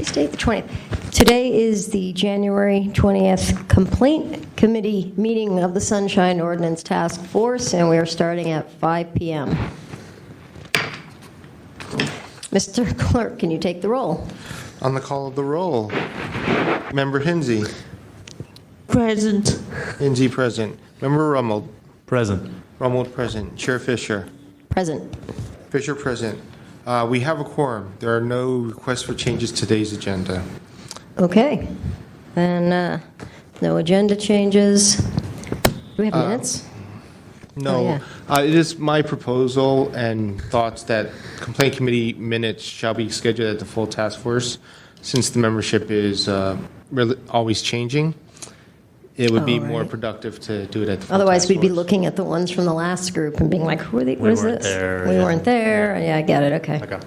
today's date? The 20th. Today is the January 20th Complaint Committee meeting of the Sunshine Ordinance Task Force, and we are starting at 5 p.m. Mr. Clerk, can you take the roll? On the call of the roll, Member Hinsey. Present. Hinsey present. Member Rummel. Present. Rummel present. Chair Fisher. Present. Fisher present. We have a quorum. There are no requests for changes to today's agenda. Okay. Then no agenda changes. Do we have minutes? No. Oh, yeah. It is my proposal and thoughts that complaint committee minutes shall be scheduled at the full task force. Since the membership is always changing, it would be more productive to do it at the full Otherwise, task we'd be force. looking at the ones from the last group and being like, who are they? What is this? We weren't there. Yeah, I get it. Okay.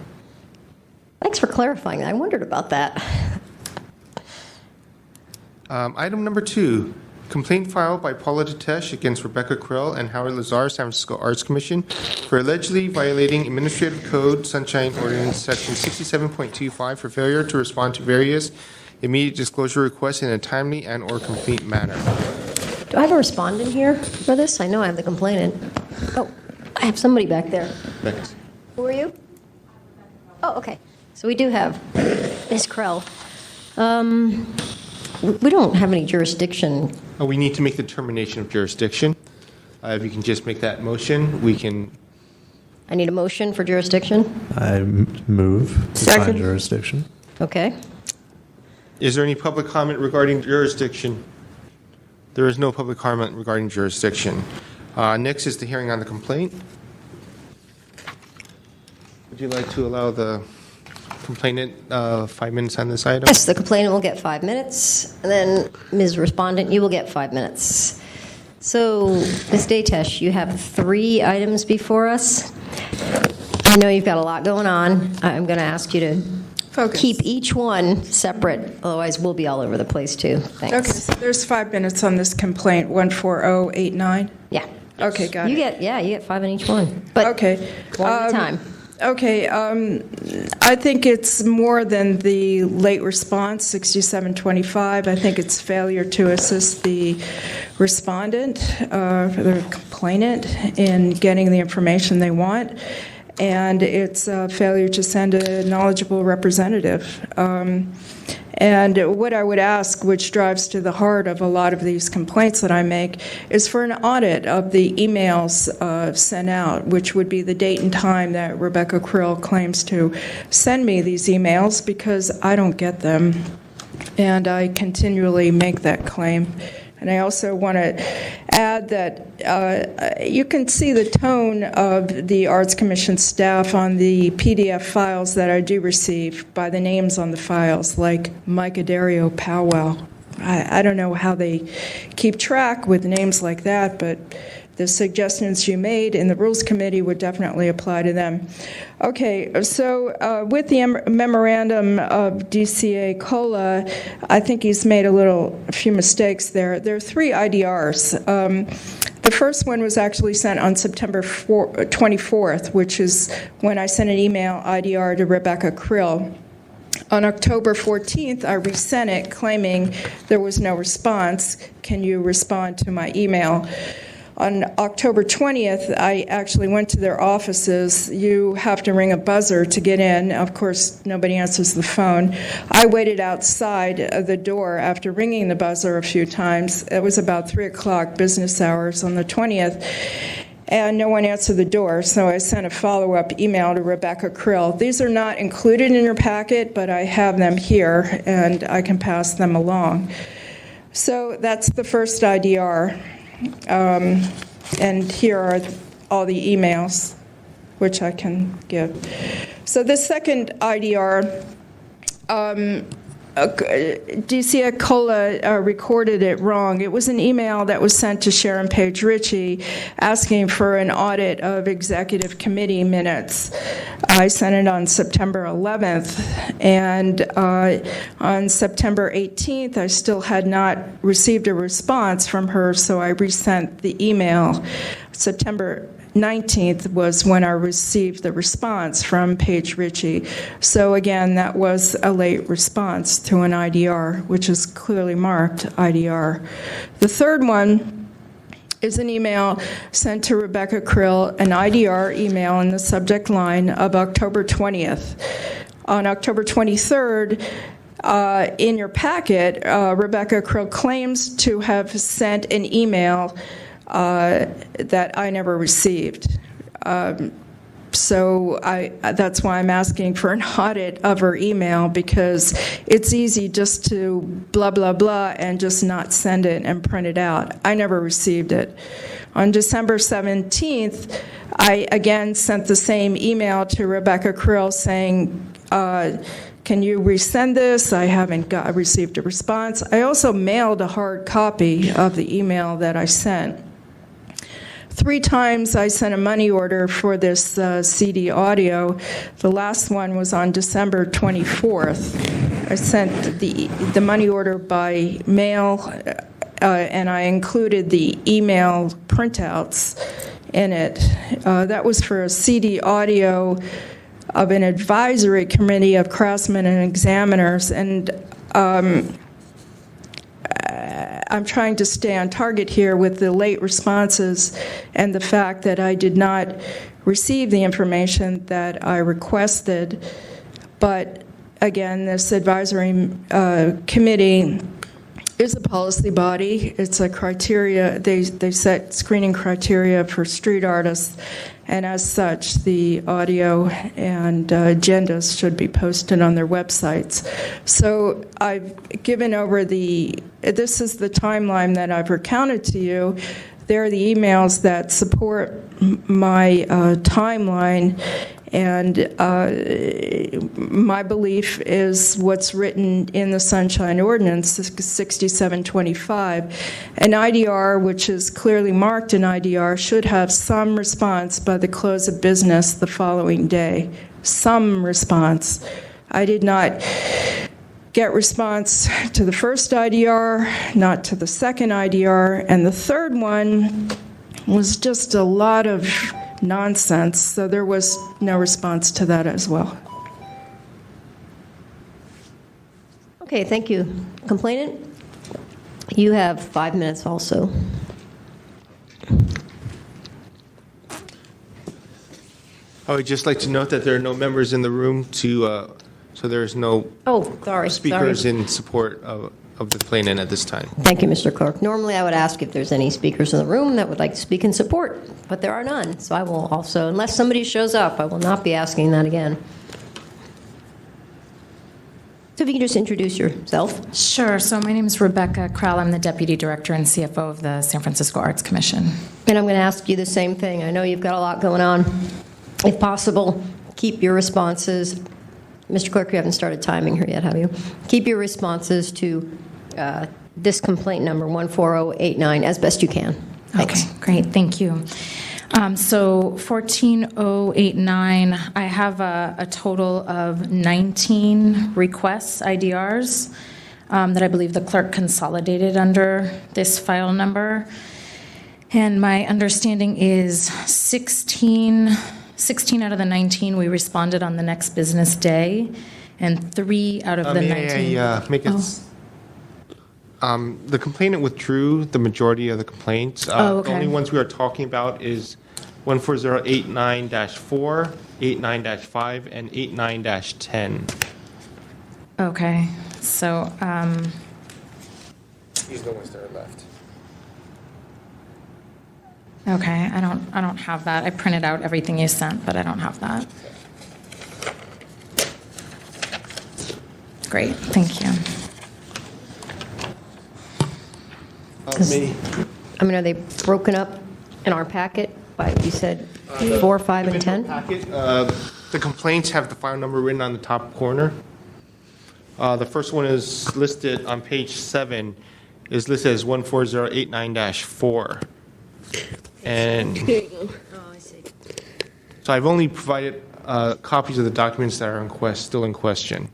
Thanks for clarifying that. I wondered about that. Item number 2, complaint filed by Paula Tetesh against Rebecca Krill and Howard Lazar, San Francisco Arts Commission, for allegedly violating Administrative Code Sunshine Ordinance Section 67.25 for failure to respond to various immediate disclosure requests in a timely and/or complete manner. Do I have a respondent here for this? I know I have the complainant. Oh, I have somebody back there. Thanks. Who are you? Oh, okay. So we do have Ms. Krell. We don't have any jurisdiction. We need to make the determination of jurisdiction. If you can just make that motion, we can. I need a motion for jurisdiction. I move to Second. find jurisdiction. Okay. Is there any public comment regarding jurisdiction? There is no public comment regarding jurisdiction. Next is the hearing on the complaint. Would you like to allow the complainant 5 minutes on this item? Yes, the complainant will get 5 minutes, and then Ms. Respondent, you will get 5 minutes. So, Ms. Datesh, you have 3 items before us. I know you've got a lot going on. I'm going to ask you to keep each one separate, otherwise we'll be all over the place too. Thanks. Okay, so there's 5 minutes on this complaint, 14089. Yeah. Okay, got You it. get 5 on each one. But Okay. one at a time. Okay, I think it's more than the late response, 6725. I think it's failure to assist the respondent, the complainant, in getting the information they want. And it's a failure to send a knowledgeable representative. And what I would ask, which drives to the heart of a lot of these complaints that I make, is for an audit of the emails sent out, which would be the date and time that Rebecca Krill claims to send me these emails, because I don't get them. And I continually make that claim. And I also want to add that you can see the tone of the Arts Commission staff on the PDF files that I do receive by the names on the files, like Mike Adario Powell. I don't know how they keep track with names like that, but the suggestions you made in the Rules Committee would definitely apply to them. Okay, so with the memorandum of DCA COLA, I think he's made a few mistakes there. There are 3 IDRs. The first one was actually sent on September 24th, which is when I sent an email IDR to Rebecca Krill. On October 14th, I resent it, claiming there was no response. Can you respond to my email? On October 20th, I actually went to their offices. You have to ring a buzzer to get in. Of course, nobody answers the phone. I waited outside the door after ringing the buzzer a few times. It was about 3 o'clock business hours on the 20th, and no one answered the door, so I sent a follow-up email to Rebecca Krill. These are not included in your packet, but I have them here, and I can pass them along. So that's the first IDR. And here are all the emails, which I can give. So the second IDR, DCA COLA recorded it wrong. It was an email that was sent to Sharon Page Ritchie asking for an audit of executive committee minutes. I sent it on September 11th, and on September 18th, I still had not received a response from her, so I resent the email. September 19th was when I received the response from Paige Ritchie. So again, that was a late response to an IDR, which is clearly marked IDR. The third one is an email sent to Rebecca Krill, an IDR email in the subject line of October 20th. On October 23rd, in your packet, Rebecca Krill claims to have sent an email that I never received. So that's why I'm asking for an audit of her email, because it's easy just to blah, blah, blah and just not send it and print it out. I never received it. On December 17th, I again sent the same email to Rebecca Krill saying, can you resend this? I haven't received a response. I also mailed a hard copy of the email that I sent. 3 times I sent a money order for this CD audio. The last one was on December 24th. I sent the money order by mail, and I included the email printouts in it. That was for a CD audio of an advisory committee of craftsmen and examiners, and I'm trying to stay on target here with the late responses and the fact that I did not receive the information that I requested. But again, this advisory committee is a policy body. It's a criteria. They set screening criteria for street artists, and as such, the audio and agendas should be posted on their websites. So I've given over this is the timeline that I've recounted to you. There are the emails that support my timeline, and my belief is what's written in the Sunshine Ordinance, 6725. An IDR, which is clearly marked an IDR, should have some response by the close of business the following day. Some response. I did not get response to the first IDR, not to the second IDR, and the third one was just a lot of nonsense, so there was no response to that as well. Okay, thank you. Complainant, you have 5 minutes also. I would just like to note that there are no members in the room so there's no speakers in support of the complainant at this time. Thank you, Mr. Clerk. Normally, I would ask if there's any speakers in the room that would like to speak in support, but there are none. So I will also, unless somebody shows up, I will not be asking that again. So if you can just introduce yourself. Sure. So my name is Rebecca Krell. I'm the Deputy Director and CFO of the San Francisco Arts Commission. And I'm going to ask you the same thing. I know you've got a lot going on. If possible, keep your responses. Mr. Clerk, you haven't started timing her yet, have you? Keep your responses to this complaint number 14089 as best you can. Thanks. Okay, great. Thank you. So 14089, I have a total of 19 requests, IDRs, that I believe the clerk consolidated under this file number. And my understanding is 16 out of the 19 we responded on the next business day, and 3 out of the 19. Make it. The complainant withdrew the majority of the complaints. Okay. The only ones we are talking about is 14089-4, 89-5, and 89-10. Okay, so These are the ones that are left. okay, I don't have that. I printed out everything you sent, but I don't have that. Great, thank you. I mean, are they broken up in our packet by, you said, 4, 5, and 10? The complaints have the file number written on the top corner. The first one is listed on page 7, is listed as 14089-4. And so I've only provided copies of the documents that are still in question.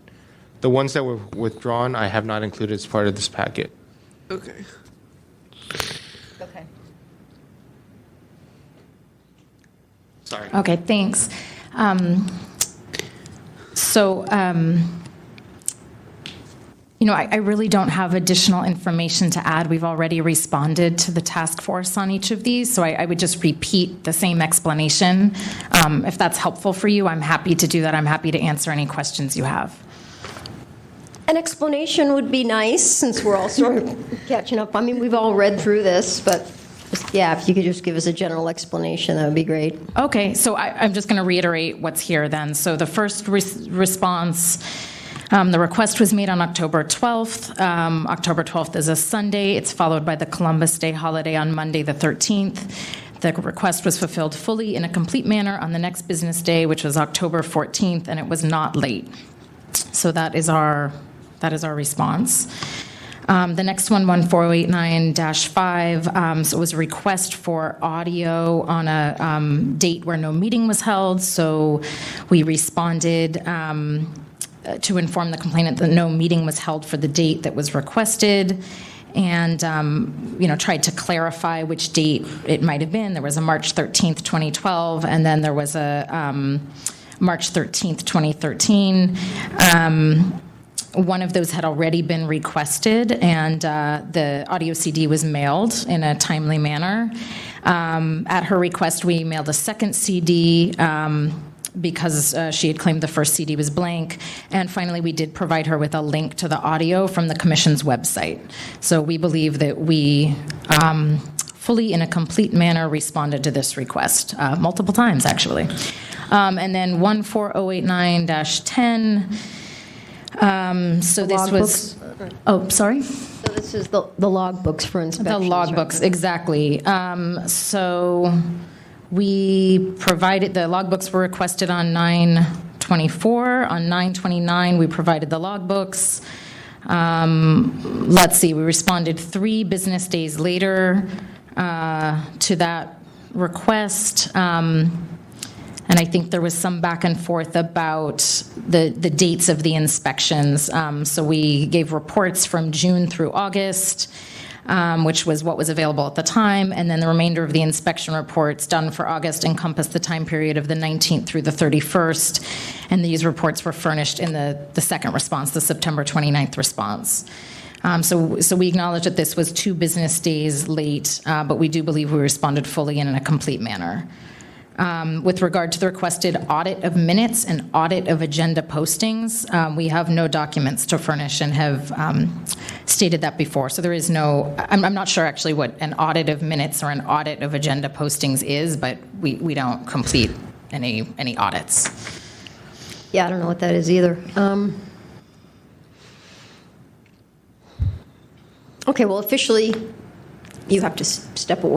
The ones that were withdrawn, I have not included as part of this packet. Okay. Sorry. Okay, thanks. So, I really don't have additional information to add. We've already responded to the task force on each of these, so I would just repeat the same explanation. If that's helpful for you, I'm happy to do that. I'm happy to answer any questions you have. An explanation would be nice, since we're all sort of catching up. I mean, we've all read through this, but if you could just give us a general explanation, that would be great. Okay, so I'm just going to reiterate what's here then. So the first response, the request was made on October 12th. October 12th is a Sunday. It's followed by the Columbus Day holiday on Monday the 13th. The request was fulfilled fully in a complete manner on the next business day, which was October 14th, and it was not late. So that is our response. The next one, 14089-5, so it was a request for audio on a date where no meeting was held. So we responded to inform the complainant that no meeting was held for the date that was requested, and tried to clarify which date it might have been. There was a March 13th, 2012, and then there was a March 13th, 2013. One of those had already been requested, and the audio CD was mailed in a timely manner. At her request, we mailed a second CD because she had claimed the first CD was blank. And finally, we did provide her with a link to the audio from the Commission's website. So we believe that we fully, in a complete manner, responded to this request multiple times, actually. And then 14089-10. So this was, sorry? So this is the logbooks for inspection. The logbooks, exactly. So we provided, the logbooks were requested on 9/24. On 9/29, we provided the logbooks. Let's see, we responded 3 business days later to that request. And I think there was some back and forth about the dates of the inspections. So we gave reports from June through August, which was what was available at the time. And then the remainder of the inspection reports done for August encompassed the time period of the 19th through the 31st. And these reports were furnished in the second response, the September 29th response. So we acknowledge that this was 2 business days late, but we do believe we responded fully and in a complete manner. With regard to the requested audit of minutes and audit of agenda postings, we have no documents to furnish and have stated that before. So there is no, I'm not sure actually what an audit of minutes or an audit of agenda postings is, but we don't complete any audits. Yeah, I don't know what that is either. Okay, well, officially, you have to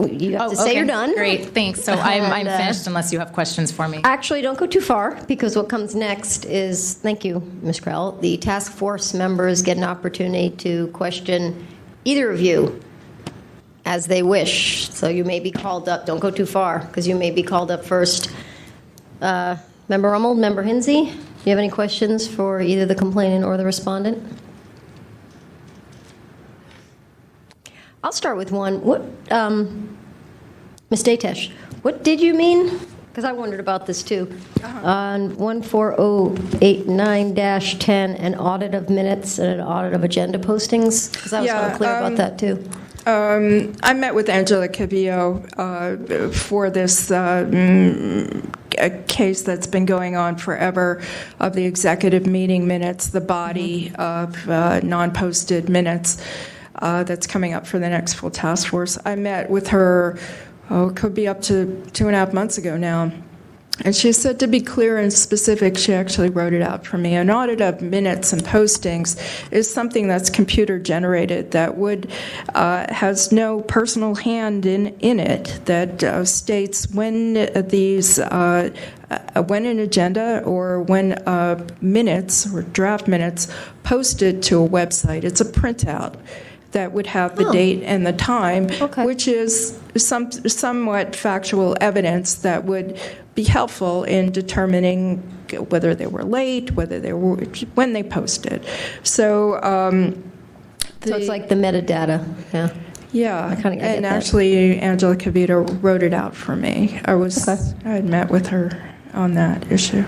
you have to say you're done. Great, thanks. So I'm finished unless you have questions for me. Actually, don't go too far, because what comes next is, thank you, Ms. Krell, the task force members get an opportunity to question either of you as they wish. So you may be called up. Don't go too far, because you may be called up first. Member Rummel, Member Hinsey, do you have any questions for either the complainant or the respondent? I'll start with one. What, Ms. Datesh, what did you mean? Because I wondered about this too. On 14089-10, an audit of minutes and an audit of agenda postings? Because I was unclear about that too. I met with Angela Cavillo for this a case that's been going on forever of the executive meeting minutes, the body of non-posted minutes. That's coming up for the next full task force. I met with her, it could be up to 2.5 months ago now. And she said, to be clear and specific, she actually wrote it out for me. An audit of minutes and postings is something that's computer generated that has no personal hand in it, that states when when an agenda or when minutes or draft minutes posted to a website. It's a printout that would have the date and the time, which is somewhat factual evidence that would be helpful in determining whether they were late, when they posted. So, so it's like the metadata, yeah. Yeah, I kinda get and that. actually, Angela Cavito wrote it out for me. I Okay. had met with her on that issue.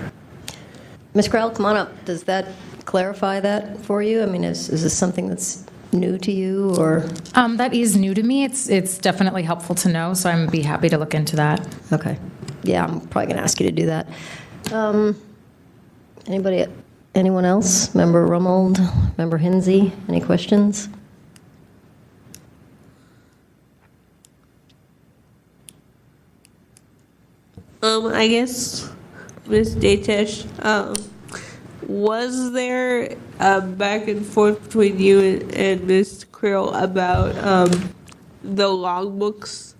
Ms. Krell, come on up. Does that clarify that for you? I mean, is this something that's new to you, or? That is new to me. It's definitely helpful to know, so I'm be happy to look into that. Okay. Yeah, I'm probably going to ask you to do that. Anyone else? Member Rummold, Member Hinsey, any questions? I guess, Ms. Datesh, was there a back and forth between you and Ms. Krill about the logbooks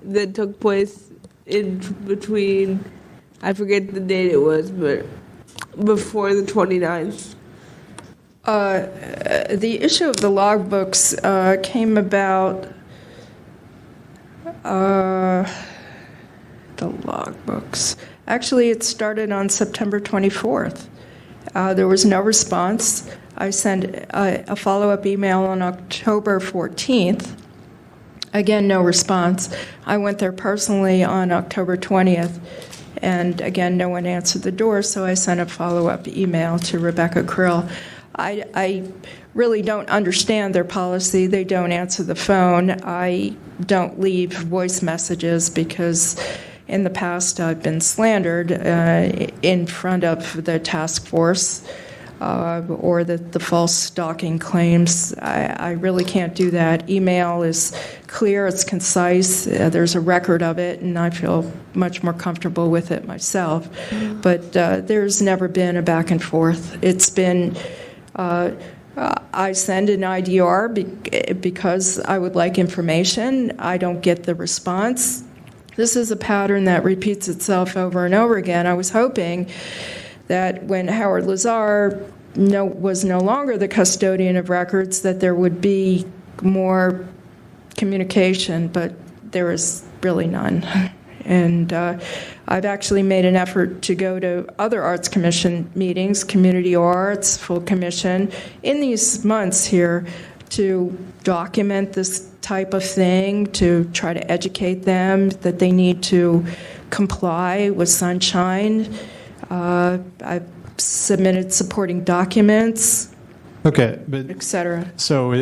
that took place in between, I forget the date it was, but before the 29th? The issue of the logbooks came about, the logbooks. Actually, it started on September 24th. There was no response. I sent a follow-up email on October 14th. Again, no response. I went there personally on October 20th, and again, no one answered the door, so I sent a follow-up email to Rebecca Krill. I really don't understand their policy. They don't answer the phone. I don't leave voice messages because in the past I've been slandered in front of the task force or the false stalking claims. I really can't do that. Email is clear, it's concise, there's a record of it, and I feel much more comfortable with it myself. But there's never been a back and forth. It's been, I send an IDR because I would like information. I don't get the response. This is a pattern that repeats itself over and over again. I was hoping that when Howard Lazar was no longer the custodian of records, that there would be more communication, but there is really none. And I've actually made an effort to go to other Arts Commission meetings, Community Arts, Full Commission, in these months here to document this type of thing, to try to educate them that they need to comply with Sunshine. I've submitted supporting documents, Okay, but etc. so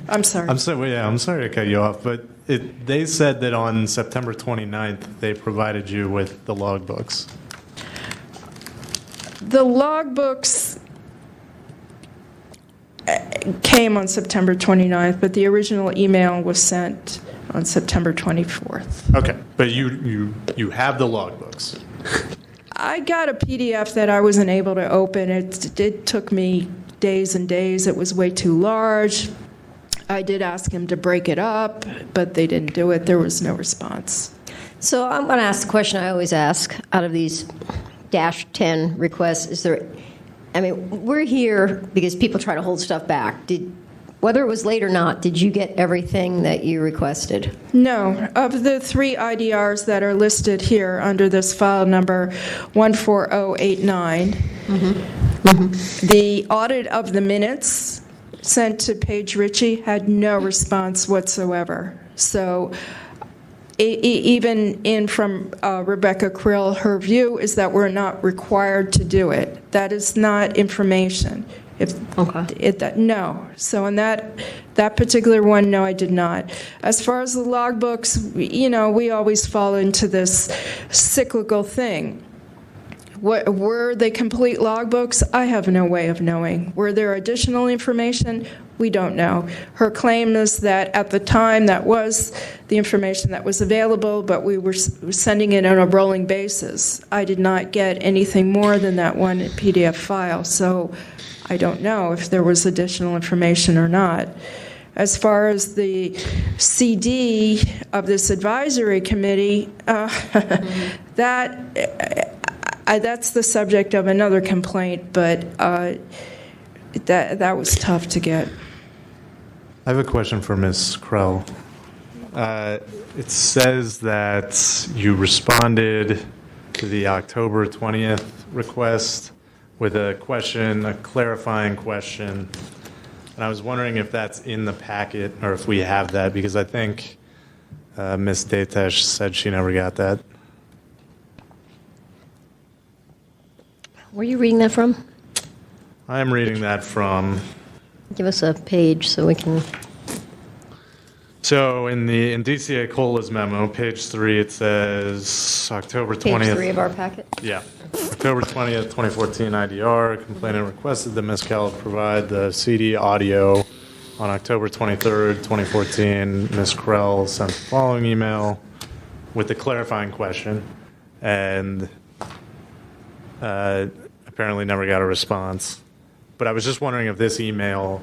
I'm sorry. I'm sorry to cut you off, but they said that on September 29th they provided you with the logbooks. The logbooks came on September 29th, but the original email was sent on September 24th. Okay, but you have the logbooks. I got a PDF that I wasn't able to open. It took me days and days. It was way too large. I did ask him to break it up, but they didn't do it. There was no response. So I'm going to ask the question I always ask out of these -10 requests. We're here because people try to hold stuff back. Whether it was late or not, did you get everything that you requested? No. Of the 3 IDRs that are listed here under this file number 14089, the audit of the minutes sent to Paige Ritchie had no response whatsoever. So even in from Rebecca Krill, her view is that we're not required to do it. That is not information. No. So on that particular one, no, I did not. As far as the logbooks, we always fall into this cyclical thing. Were they complete logbooks? I have no way of knowing. Were there additional information? We don't know. Her claim is that at the time that was the information that was available, but we were sending it on a rolling basis. I did not get anything more than that one PDF file, so I don't know if there was additional information or not. As far as the CD of this advisory committee, that's the subject of another complaint, but that was tough to get. I have a question for Ms. Krell. It says that you responded to the October 20th request with a question, a clarifying question, And I was wondering if that's in the packet or if we have that, because I think Ms. Datesh said she never got that. Where are you reading that from? I am reading that from, Give us a page so we can. so in DCA Cola's memo, page 3, it says October 20th. Page 3 of our packet. Yeah. October 20th, 2014 IDR. Complainant requested that Ms. Kell provide the CD audio. On October 23rd, 2014, Ms. Krell sent the following email with the clarifying question, and apparently never got a response. But I was just wondering if this email,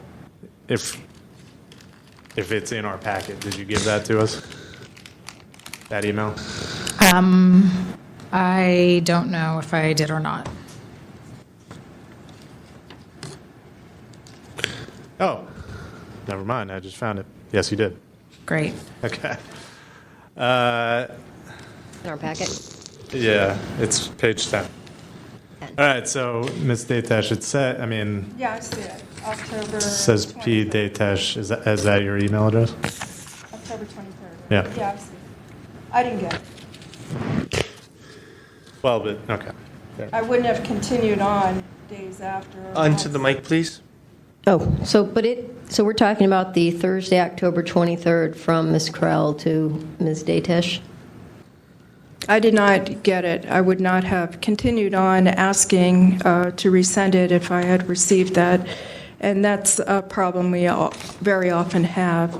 if it's in our packet. Did you give that to us? That email? I don't know if I did or not. Oh, never mind. I just found it. Yes, you did. Great. Okay. In our packet. Yeah, it's page 10. All right, so Ms. Datesh, it said, I mean, Yeah, I see it. October. says P. 23rd. Datesh. Is that your email address? October 23rd. Yeah. Yeah, I see. I didn't get it. Well, but, okay. I wouldn't have continued on days after. or Onto months. the mic, please. Oh, so we're talking about the Thursday, October 23rd from Ms. Krell to Ms. Datesh? I did not get it. I would not have continued on asking to resend it if I had received that. And that's a problem we all very often have,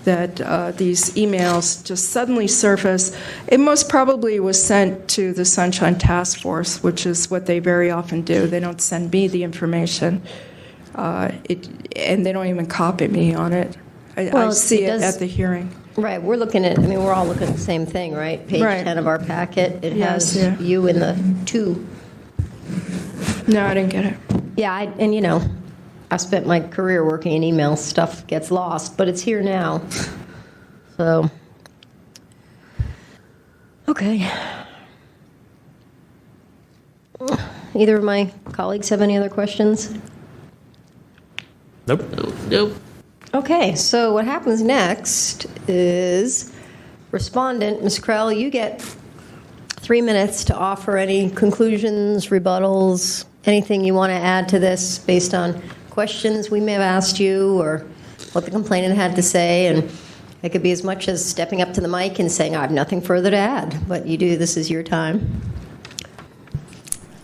that these emails just suddenly surface. It most probably was sent to the Sunshine Task Force, which is what they very often do. They don't send me the information, and they don't even copy me on it. I Well, see it it does- at the hearing. Right, we're looking at, we're all looking at the same thing, right? Page Right. 10 of our packet. It Yes, has yeah. you in the 2. No, I didn't get it. Yeah, and I spent my career working in email. Stuff gets lost, but it's here now. So, okay. Either of my colleagues have any other questions? Nope. Nope. Okay, so what happens next is respondent, Ms. Krell, you get 3 minutes to offer any conclusions, rebuttals, anything you want to add to this based on questions we may have asked you or what the complainant had to say. And it could be as much as stepping up to the mic and saying, I have nothing further to add. But this is your time.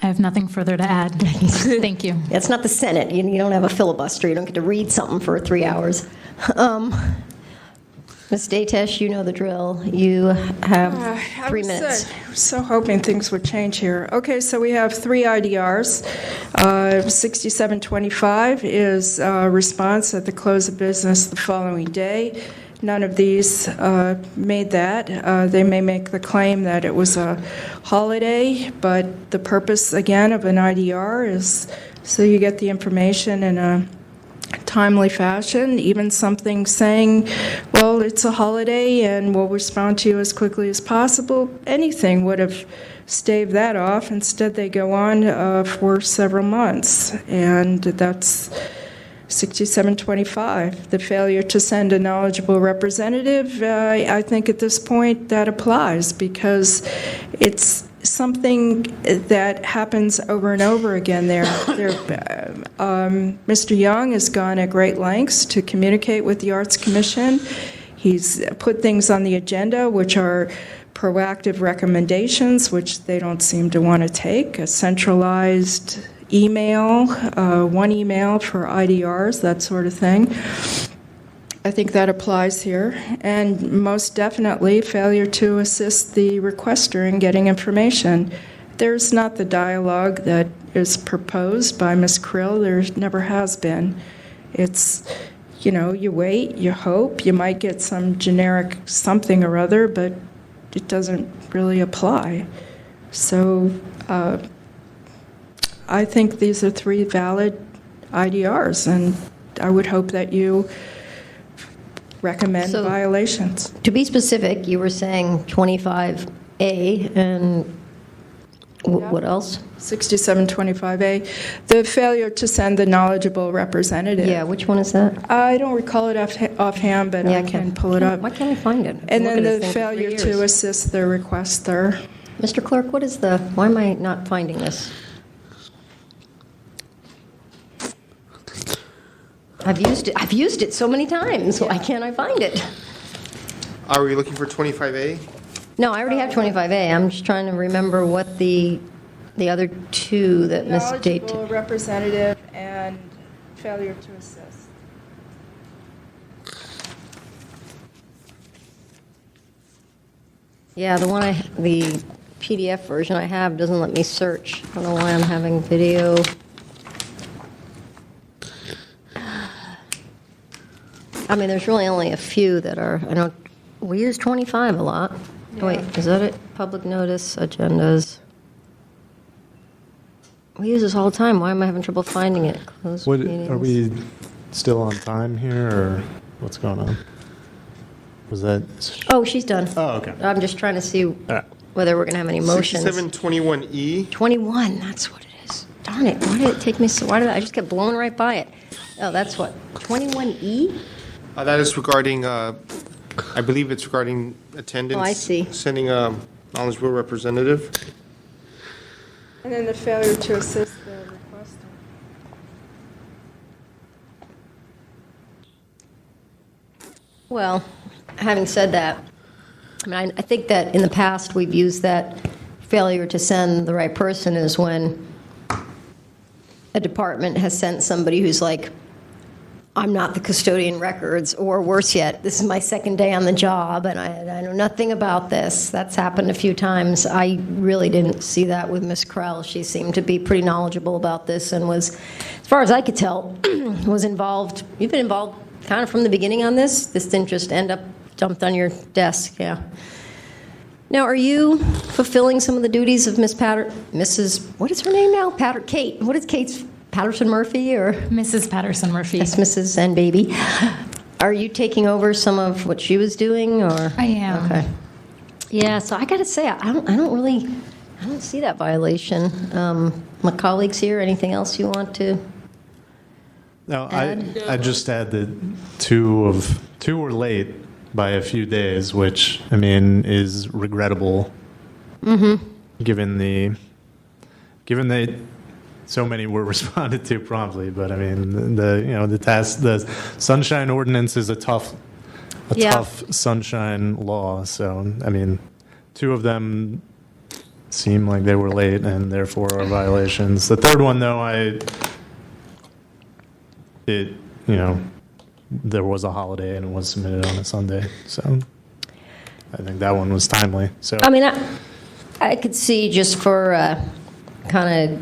I have nothing further to add. Thank you. It's not the Senate. You don't have a filibuster. You don't get to read something for 3 hours. Ms. Datesh, you know the drill. You have 3 minutes. I was so hoping things would change here. Okay, so we have 3 IDRs. 6725 is a response at the close of business the following day. None of these made that. They may make the claim that it was a holiday, but the purpose, again, of an IDR is so you get the information in a timely fashion, even something saying, well, it's a holiday and we'll respond to you as quickly as possible. Anything would have staved that off. Instead, they go on for several months, and that's 6725. The failure to send a knowledgeable representative, I think at this point that applies because it's something that happens over and over again there. Mr. Young has gone at great lengths to communicate with the Arts Commission. He's put things on the agenda which are proactive recommendations, which they don't seem to want to take, a centralized email, one email for IDRs, that sort of thing. I think that applies here. And most definitely, failure to assist the requester in getting information. There's not the dialogue that is proposed by Ms. Krill. There never has been. It's, you wait, you hope, you might get some generic something or other, but it doesn't really apply. So I think these are 3 valid IDRs, and I would hope that you recommend So- violations. To be specific, you were saying 25A, and What else? 6725A, the failure to send the knowledgeable representative. Yeah, which one is that? I don't recall it offhand, but I can pull it up. Why can't I find it? And then Look at the this thing for 3 failure years. to assist the requester. Mr. Clerk, what is the, why am I not finding this? I've used it so many times, why can't I find it? Are we looking for 25A? No, I already have 25A, I'm just trying to remember what the other two that Ms. Date. Knowledgeable representative and failure to assist. Yeah, the PDF version I have doesn't let me search. I don't know why I'm having video. I mean, there's really only a few that are, I don't, we use 25 a lot. Oh, wait, is that it? Public notice, agendas. We use this all the time. Why am I having trouble finding it? Closed What, meetings. are we still on time here, or what's going on? Was that? Oh, she's done. Oh, okay. I'm just trying to see right. whether we're going to have any motions. 6721E. 21, that's what it is. Darn it, why did it take me so, why did I just get blown right by it? Oh, that's what, 21E? That is regarding, I believe it's regarding attendance. Oh, I see. Sending a knowledgeable representative. And then the failure to assist the requester. Well, having said that, I mean, I think that in the past, we've used that failure to send the right person is when a department has sent somebody who's like, I'm not the custodian records, or worse yet, this is my second day on the job, and I know nothing about this. That's happened a few times. I really didn't see that with Ms. Krell. She seemed to be pretty knowledgeable about this and was, as far as I could tell, was involved. You've been involved kind of from the beginning on this? This didn't just end up dumped on your desk, yeah. Now, are you fulfilling some of the duties of Mrs., what is her name now? Kate. What is Kate's, Patterson Murphy, or? Mrs. Patterson Murphy. Yes, Mrs. and baby. Are you taking over some of what she was doing, or? I am. Okay. Yeah, so I got to say, I don't see that violation. My colleagues here, anything else you want to? No, add? I just add that two were late by a few days, which, I mean, is regrettable. Given that so many were responded to promptly. But I mean, the sunshine ordinance is a tough sunshine law. So I mean, two of them seem like they were late and therefore are violations. The third one, though, there was a holiday and it was submitted on a Sunday, so I think that one was timely. So I mean, I could see, just for kind of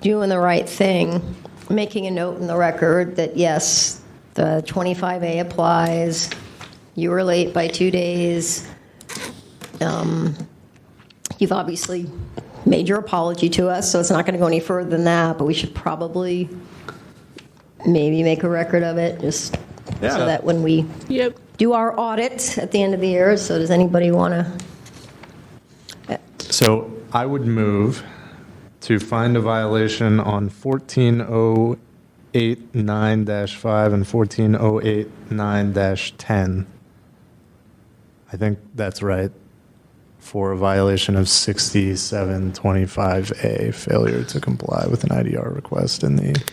doing the right thing, making a note in the record that, yes, the 25A applies. You were late by 2 days. You've obviously made your apology to us, so it's not going to go any further than that, but we should probably maybe make a record of it, just so that when we do our audit at the end of the year. So does anybody want to? So I would move to find a violation on 14089-5 and 14089-10. I think that's right, for a violation of 6725A, failure to comply with an IDR request in the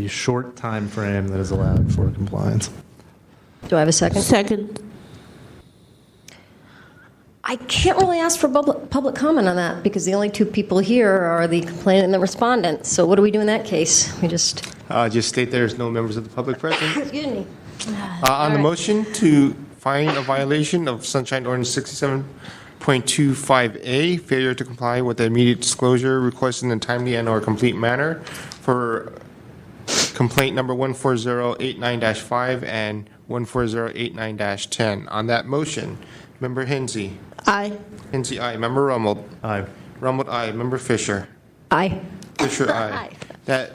short time frame that is allowed for compliance. Do I have a second? Second. I can't really ask for public comment on that, because the only two people here are the complainant and the respondent. So what do we do in that case? We just State there's no members of the public present. excuse me. On the motion to find a violation of Sunshine Ordinance 67.25A, failure to comply with the immediate disclosure request in a timely and/or complete manner for complaint number 14089-5 and 14089-10. On that motion, Member Hensy. Aye. Hensy, aye. Member Rummold. Aye. Rummold, aye. Member Fisher. Aye. Fisher, aye. That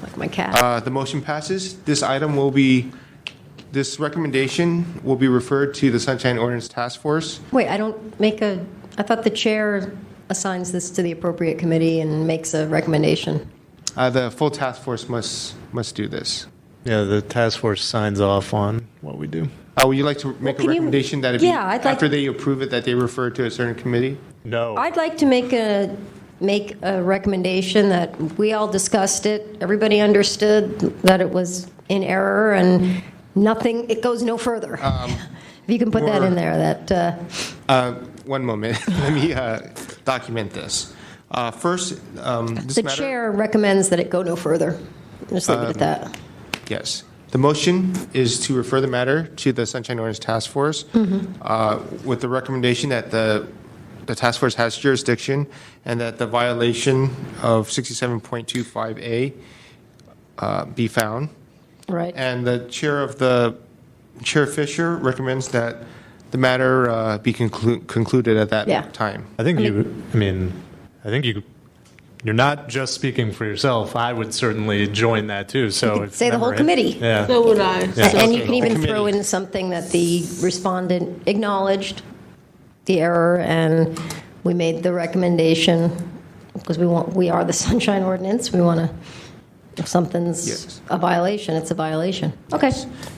Like my cat. the motion passes. This recommendation will be referred to the Sunshine Ordinance Task Force. Wait, I don't make a I thought the chair assigns this to the appropriate committee and makes a recommendation. The full task force must do this. Yeah, the task force signs off on what we do. Would you like to make a can you- recommendation that it be, Yeah, I'd like- after they approve it, that they refer to a certain committee? No. I'd like to make a recommendation that we all discussed it, everybody understood that it was in error, and it goes no further. If you can put that in there, that, One moment. Let me document this. First, this the matter. chair recommends that it go no further. Just leave it at that. Yes. The motion is to refer the matter to the Sunshine Ordinance Task Force with the recommendation that the task force has jurisdiction and that the violation of 67.25A be found. Right. And the Chair Fisher recommends that the matter be concluded at that Yeah. time. I think you're not just speaking for yourself. I would certainly join that too. So could if say the whole member- committee. Yeah. So would I. And you can even committee. throw in something that the respondent acknowledged the error, and we made the recommendation, because we are the Sunshine Ordinance, we want to, if something's Yes. a violation, it's a violation. Okay.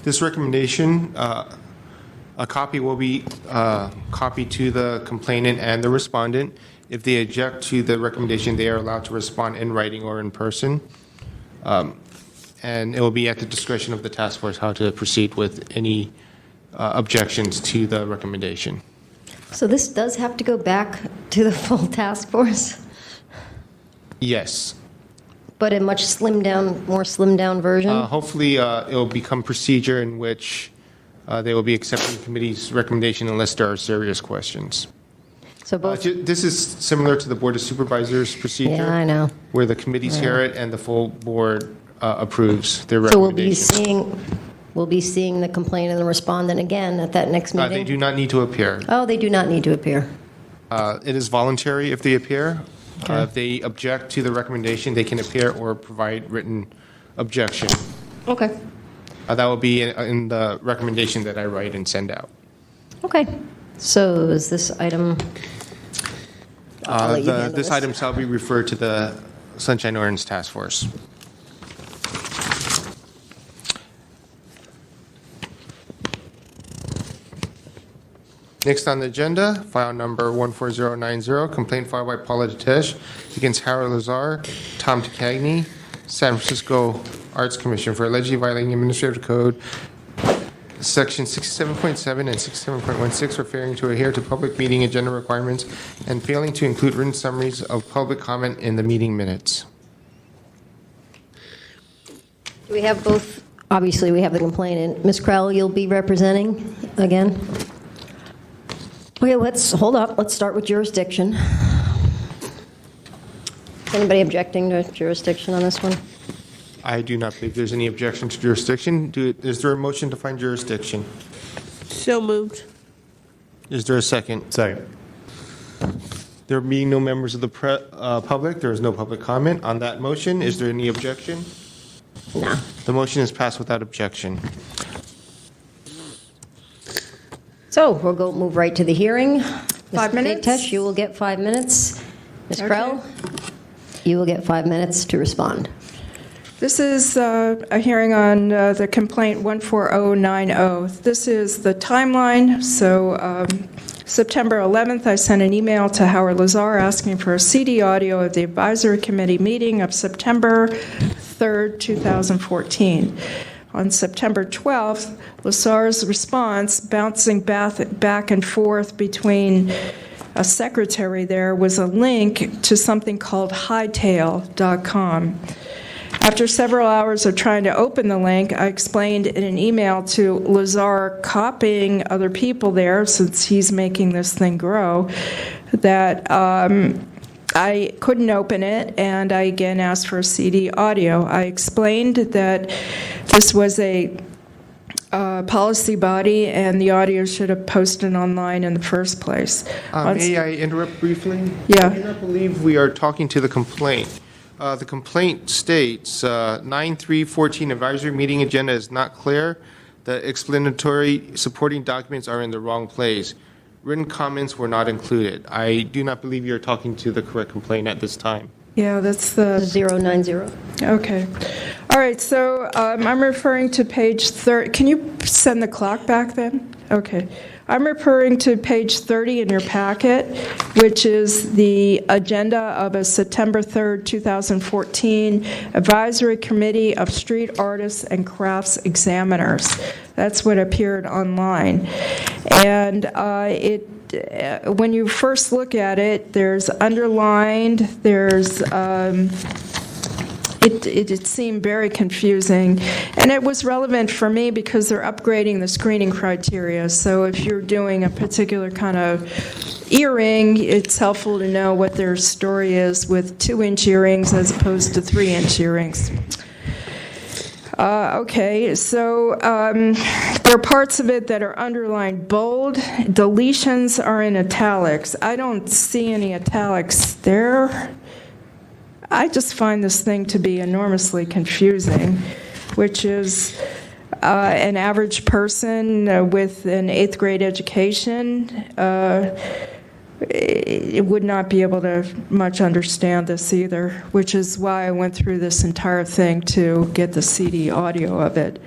This recommendation, a copy will be copied to the complainant and the respondent. If they object to the recommendation, they are allowed to respond in writing or in person. And it will be at the discretion of the task force how to proceed with any objections to the recommendation. So this does have to go back to the full task force, Yes. but a much more slimmed down version? Hopefully, it will become procedure in which they will be accepting the committee's recommendation unless there are serious questions. So both, This is similar to the Board of Supervisors procedure. yeah, I know. Where the committees hear it and the full board approves their So recommendation. we'll be seeing the complainant and the respondent again at that next meeting? They do not need to appear. Oh, they do not need to appear. It is voluntary if they appear. Okay. If they object to the recommendation, they can appear or provide written objection. Okay. That will be in the recommendation that I write and send out. Okay. So is this item? I'll let you handle This item shall be referred to the Sunshine Ordinance Task Force. Next on the agenda, file number 14090, complaint filed by Paula Detesh against Howard Lazar, Tom Tacagni, San Francisco Arts Commission for allegedly violating Administrative Code Section 67.7 and 67.16 for failing to adhere to public meeting agenda requirements and failing to include written summaries of public comment in the meeting minutes. Do we have both? Obviously, we have the complainant. Ms. Krell, you'll be representing again? Okay, hold up. Let's start with jurisdiction. Anybody objecting to jurisdiction on this one? I do not believe there's any objection to jurisdiction. Is there a motion to find jurisdiction? So moved. Is there a second? Second. There being no members of the public, there is no public comment on that motion. Is there any objection? No. The motion is passed without objection. So we'll move right to the hearing. 5 minutes? Tesh, you will get 5 minutes. Ms. Krell, you will get 5 minutes to respond. This is a hearing on the complaint 14090. This is the timeline. So September 11th, I sent an email to Howard Lazar asking for a CD audio of the advisory committee meeting of September 3rd, 2014. On September 12th, Lazar's response, bouncing back and forth between a secretary there, was a link to something called hightail.com. After several hours of trying to open the link, I explained in an email to Lazar, copying other people there, since he's making this thing grow, that I couldn't open it, and I again asked for a CD audio. I explained that this was a policy body, and the audio should have posted online in the first place. May I interrupt briefly? Yeah. I do not believe we are talking to the complaint. The complaint states, 9/3/14 advisory meeting agenda is not clear. The explanatory supporting documents are in the wrong place. written comments were not included. I do not believe you're talking to the correct complaint at this time. Yeah, that's the, 090. okay. All right, so I'm referring to page 30. Can you send the clock back then? Okay. I'm referring to page 30 in your packet, which is the agenda of a September 3rd, 2014 Advisory Committee of Street Artists and Crafts Examiners. That's what appeared online. And when you first look at it, there's underlined, there's it seemed very confusing, and it was relevant for me because they're upgrading the screening criteria. So if you're doing a particular kind of earring, it's helpful to know what their story is with 2-inch earrings as opposed to 3-inch earrings. Okay, so there are parts of it that are underlined bold. Deletions are in italics. I don't see any italics there. I just find this thing to be enormously confusing, which is an average person with an 8th grade education it would not be able to much understand this either, which is why I went through this entire thing to get the CD audio of it.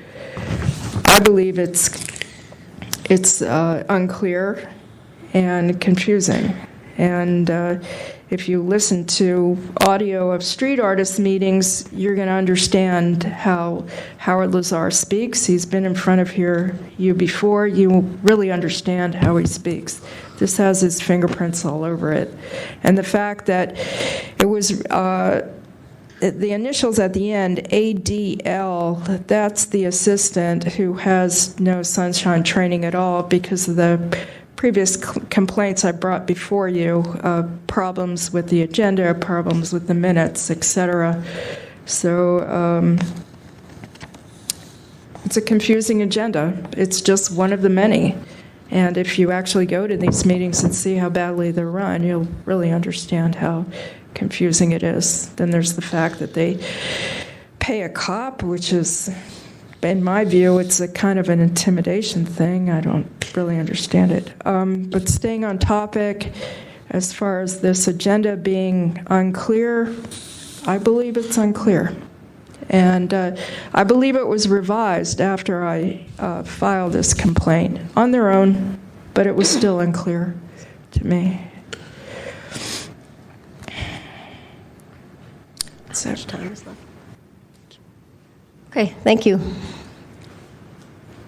I believe it's unclear and confusing, and if you listen to audio of street artist meetings, you're going to understand how Howard Lazar speaks. He's been in front of you before. You will really understand how he speaks. This has his fingerprints all over it. And the fact that it was the initials at the end, ADL, that's the assistant who has no sunshine training at all because of the previous complaints I brought before you, problems with the agenda, problems with the minutes, etc. So it's a confusing agenda. It's just one of the many. And if you actually go to these meetings and see how badly they're run, you'll really understand how confusing it is. Then there's the fact that they pay a cop, which is, in my view, it's a kind of an intimidation thing. I don't really understand it. But staying on topic, as far as this agenda being unclear, I believe it's unclear. And I believe it was revised after I filed this complaint on their own, but it was still unclear to me. How much time is left? Okay, thank you.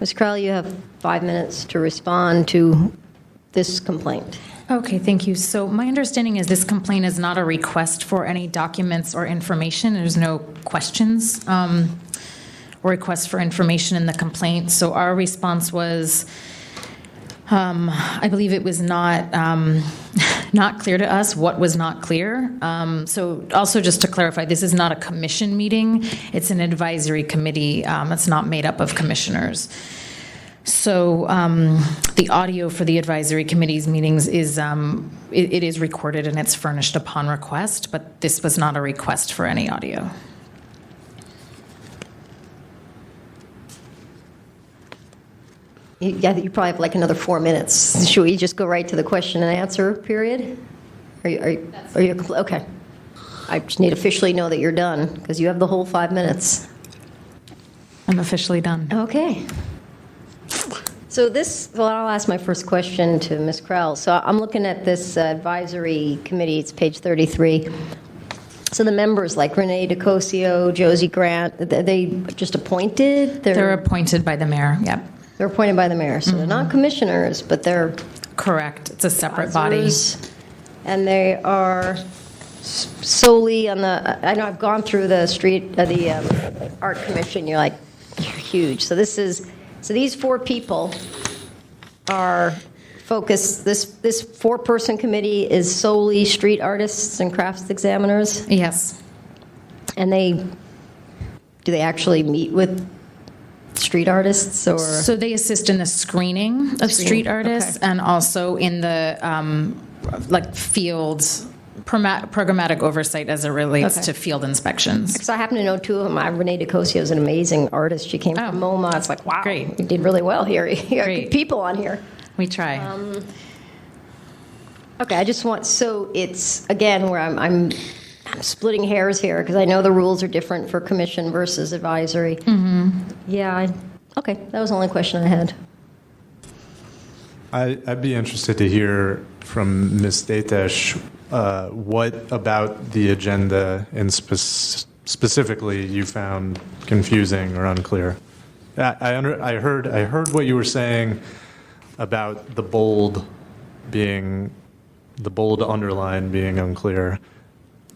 Ms. Crowley, you have 5 minutes to respond to this complaint. Okay, thank you. So my understanding is this complaint is not a request for any documents or information. There's no questions or requests for information in the complaint. So our response was, I believe it was not not clear to us what was not clear. So also just to clarify, this is not a commission meeting. It's an advisory committee. It's not made up of commissioners. So the audio for the advisory committee's meetings is it is recorded and it's furnished upon request, but this was not a request for any audio. Yeah, you probably have like another 4 minutes. Should we just go right to the question and answer period? Are you okay? I just need to officially know that you're done because you have the whole 5 minutes. I'm officially done. Okay. So I'll ask my first question to Ms. Crowell. So I'm looking at this advisory committee. It's page 33. So the members like Renee DeCosio, Josie Grant, they just appointed? They're appointed by the mayor, yep. They're appointed by the mayor. So they're not commissioners, but they're... Correct. It's a separate body. And they are solely on the... I know I've gone through the art commission. You're like, you're huge. So these 4 people are focused, this 4-person committee is solely street artists and crafts examiners? Yes. And do they actually meet with street artists, or? So they assist in the screening of street artists, okay, and also in the field programmatic oversight as it relates to field inspections. Because I happen to know 2 of them. Renee DeCosio is an amazing artist. She came from MoMA. It's like, wow, great. You did really well here. You got great good people on here. We try. Okay, I just want, so it's, again, where I'm splitting hairs here, because I know the rules are different for commission versus advisory. Yeah, okay, that was the only question I had. I'd be interested to hear from Ms. Datesh, what about the agenda and specifically you found confusing or unclear? I heard what you were saying about the bold underline being unclear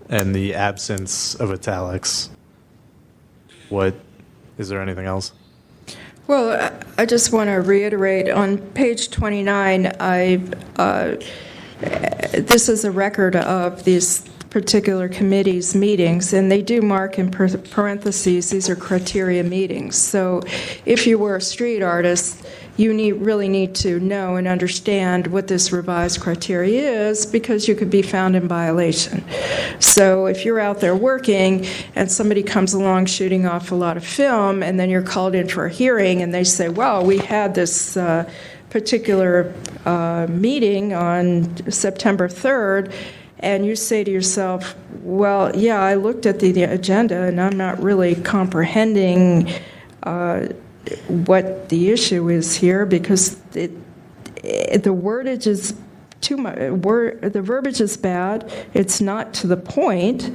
and the absence of italics. Is there anything else? Well, I just want to reiterate, on page 29, this is a record of these particular committees' meetings, and they do mark in parentheses, these are criteria meetings. So if you were a street artist, you really need to know and understand what this revised criteria is, because you could be found in violation. So if you're out there working and somebody comes along shooting off a lot of film, and then you're called in for a hearing and they say, well, we had this particular meeting on September 3rd, and you say to yourself, well, yeah, I looked at the agenda and I'm not really comprehending what the issue is here, because the wordage is too much. The verbiage is bad. It's not to the point.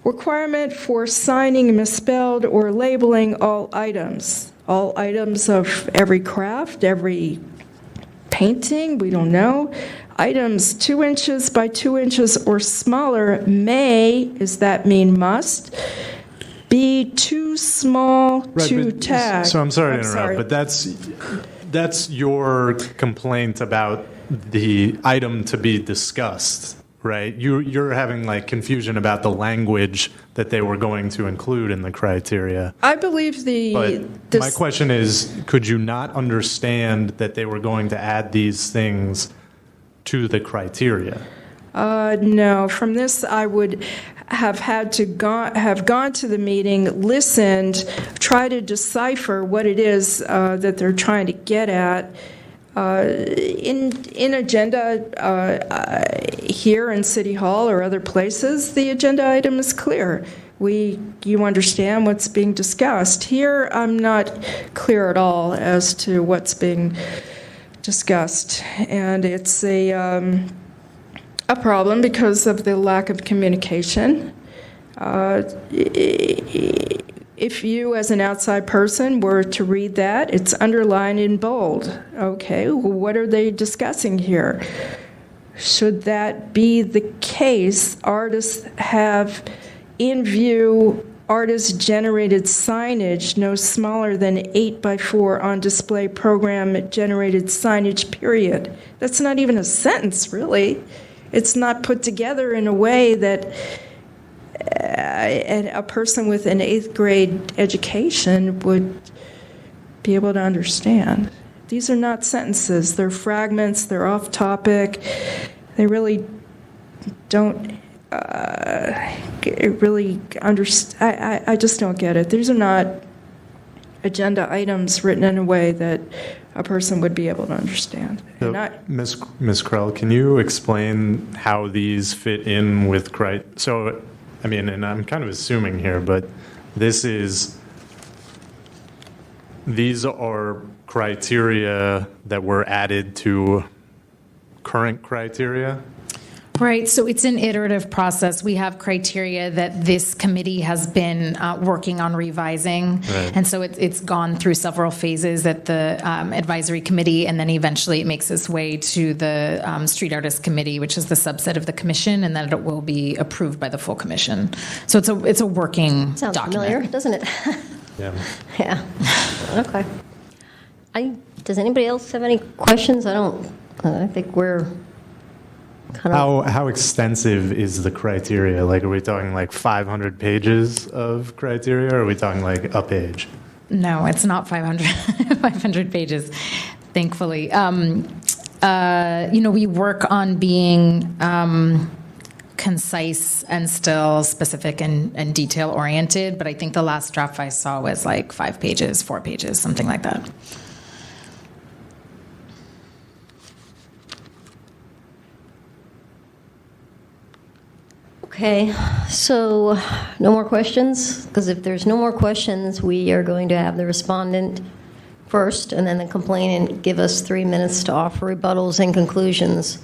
Requirement for signing misspelled or labeling all items of every craft, every painting, we don't know. Items 2 inches by 2 inches or smaller may, does that mean must, be too small to tag. So I'm sorry to interrupt, but that's your complaint about the item to be discussed, right? You're having like confusion about the language that they were going to include in the criteria. I believe my question is, could you not understand that they were going to add these things to the criteria? No. From this, I would have had to have gone to the meeting, listened, try to decipher what it is that they're trying to get at. In agenda here in City Hall or other places, the agenda item is clear. You understand what's being discussed. Here, I'm not clear at all as to what's being discussed, and it's a problem because of the lack of communication. If you, as an outside person, were to read that, it's underlined in bold. Okay, well, what are they discussing here? Should that be the case, artists have in view artist-generated signage no smaller than 8x4 on display program-generated signage, period. That's not even a sentence, really. It's not put together in a way that a person with an 8th grade education would be able to understand. These are not sentences. They're fragments. They're off topic. They really don't really understand. I just don't get it. These are not agenda items written in a way that a person would be able to understand. So, Ms. Krell, can you explain how these fit in with So, I mean, and I'm kind of assuming here, but these are criteria that were added to current criteria? Right, so it's an iterative process. We have criteria that this committee has been working on revising, right. And so it's gone through several phases at the advisory committee, and then eventually it makes its way to the street artist committee, which is the subset of the commission, and then it will be approved by the full commission. So it's a working Sounds document. familiar, doesn't it? Yeah. Yeah. Okay. Does anybody else have any questions? I think we're kind of... How extensive is the criteria? Like, are we talking like 500 pages of criteria, or are we talking like a page? No, it's not 500 pages, thankfully. We work on being concise and still specific and detail-oriented, but I think the last draft I saw was like 5 pages, 4 pages, something like that. Okay, so no more questions? Because if there's no more questions, we are going to have the respondent first, and then the complainant give us 3 minutes to offer rebuttals and conclusions.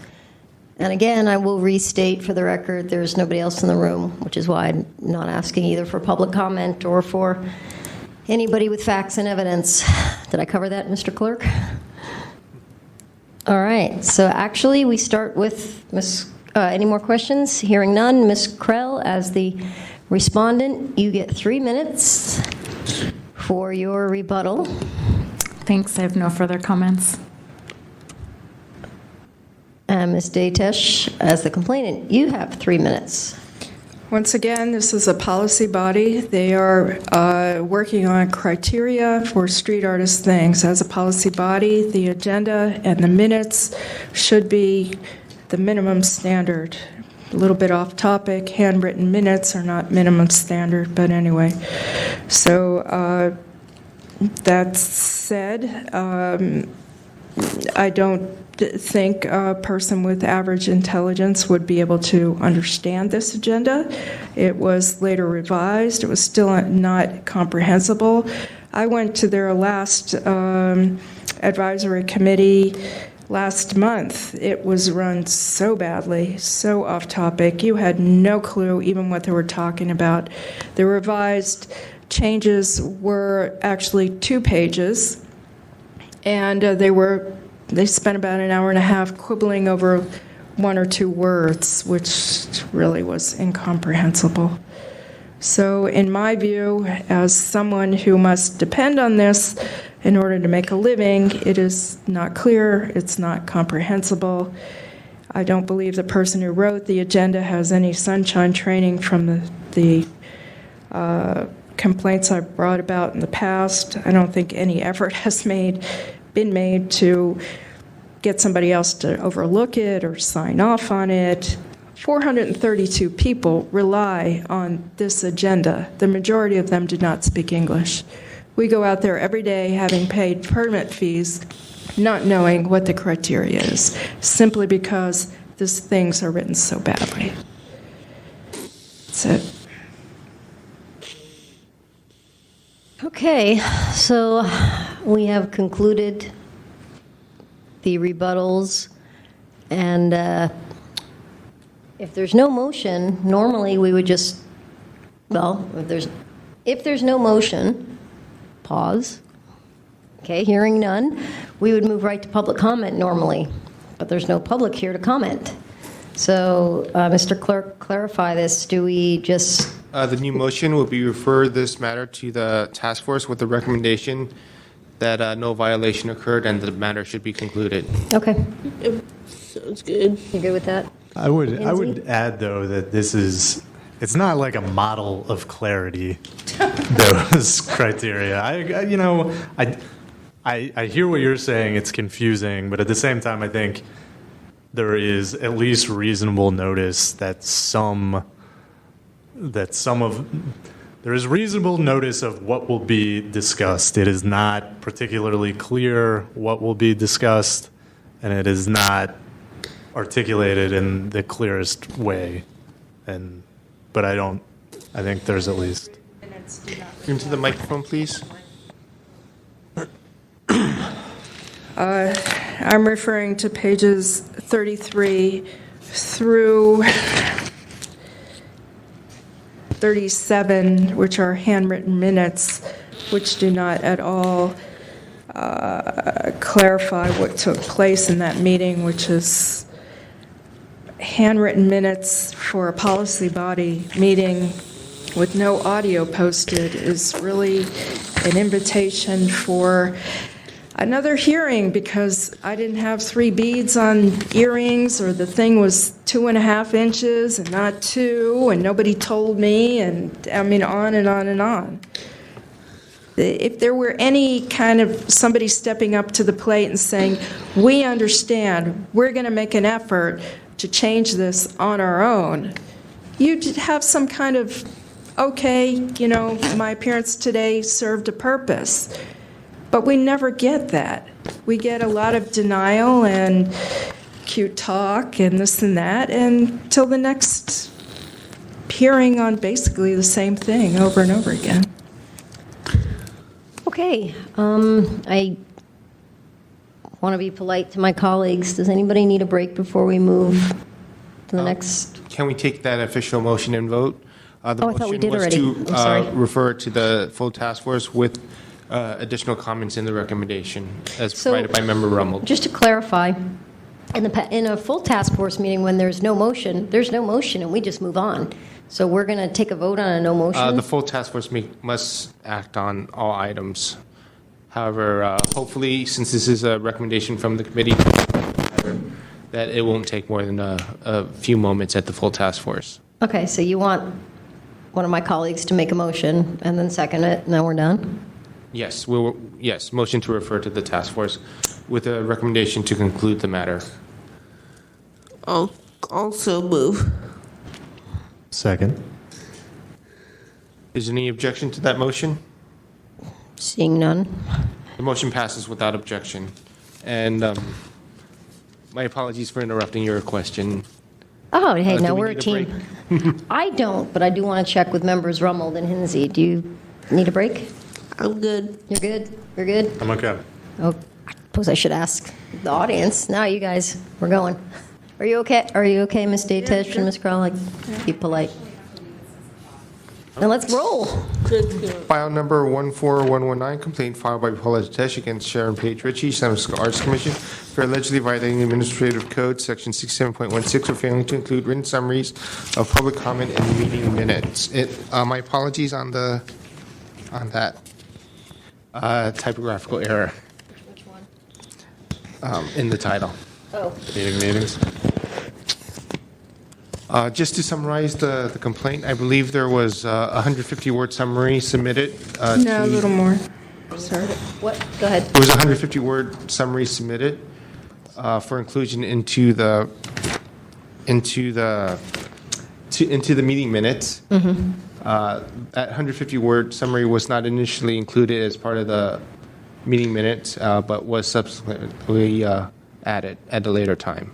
And again, I will restate for the record, there's nobody else in the room, which is why I'm not asking either for public comment or for anybody with facts and evidence. Did I cover that, Mr. Clerk? All right, so actually we start with any more questions? Hearing none, Ms. Krell, as the respondent, you get 3 minutes for your rebuttal. Thanks. I have no further comments. And Ms. Datesh, as the complainant, you have 3 minutes. Once again, this is a policy body. They are working on criteria for street artist things. As a policy body, the agenda and the minutes should be the minimum standard. A little bit off topic, handwritten minutes are not minimum standard, but anyway. So that said, I don't think a person with average intelligence would be able to understand this agenda. It was later revised. It was still not comprehensible. I went to their last advisory committee last month. It was run so badly, so off topic. You had no clue even what they were talking about. The revised changes were actually 2 pages, and they spent about an hour and a half quibbling over 1 or 2 words, which really was incomprehensible. So in my view, as someone who must depend on this in order to make a living, it is not clear, it's not comprehensible. I don't believe the person who wrote the agenda has any sunshine training from the complaints I've brought about in the past. I don't think any effort has been made to get somebody else to overlook it or sign off on it. 432 people rely on this agenda. The majority of them do not speak English. We go out there every day having paid permit fees, not knowing what the criteria is, simply because these things are written so badly. That's it. Okay, so we have concluded the rebuttals, and if there's no motion, normally we would just, if there's no motion, pause. Okay, hearing none, we would move right to public comment normally, but there's no public here to comment. So, Mr. Clerk, clarify this. Do we just... The new motion will be refer this matter to the task force with the recommendation that no violation occurred and the matter should be concluded. Okay. Sounds good. You good with that? I would add, though, that it's not like a model of clarity, those criteria. I hear what you're saying, it's confusing, but at the same time, I think there is at least reasonable notice there is reasonable notice of what will be discussed. It is not particularly clear what will be discussed, and it is not articulated in the clearest way. But I think there's at least. Into the microphone, please. I'm referring to pages 33 through 37, which are handwritten minutes, which do not at all clarify what took place in that meeting, which is handwritten minutes for a policy body meeting with no audio posted is really an invitation for another hearing, because I didn't have 3 beads on earrings, or the thing was 2.5 inches and not 2, and nobody told me, and I mean, on and on and on. If there were any kind of somebody stepping up to the plate and saying, we understand, we're going to make an effort to change this on our own, you'd have some kind of, okay, my appearance today served a purpose. But we never get that. We get a lot of denial and cute talk and this and that until the next hearing on basically the same thing over and over again. Okay, I want to be polite to my colleagues. Does anybody need a break before we move to the next? Can we take that official motion and vote? I thought we did already. I'm sorry. Refer to the full task force with additional comments in the recommendation as So- provided by Member Rummel. Just to clarify, in a full task force meeting, when there's no motion, and we just move on. So we're going to take a vote on a no motion? The full task force must act on all items. However, hopefully, since this is a recommendation from the committee, that it won't take more than a few moments at the full task force. Okay, so you want one of my colleagues to make a motion and then second it, and then we're done? Yes, yes, motion to refer to the task force with a recommendation to conclude the matter. I'll also move. Second. Is there any objection to that motion? Seeing none. The motion passes without objection. And my apologies for interrupting your question. Oh, hey, Do now we we're a need a team. I don't, but I do want to check with members Rummel and Hinsey. Do you need a break? I'm good. You're good? You're good? I'm okay. Oh, I suppose I should ask the audience. Now, you guys, we're going. Are you okay? Are you okay, Ms. Daytesh and Ms. Crowell? Be polite. Now let's roll. File number 14119, complaint filed by Paula Tesh against Sharon Page Ritchie, San Francisco Arts Commission, for allegedly violating Administrative Code, Section 67.16, for failing to include written summaries of public comment in meeting minutes. My apologies on that typographical error. Which one? In the title. Oh. Meetings. Just to summarize the complaint, I believe there was a 150-word summary submitted. No, a little more. Sorry. What? Go ahead. There was a 150-word summary submitted for inclusion into the meeting minutes. Mm-hmm. That 150-word summary was not initially included as part of the meeting minutes, but was subsequently added at a later time.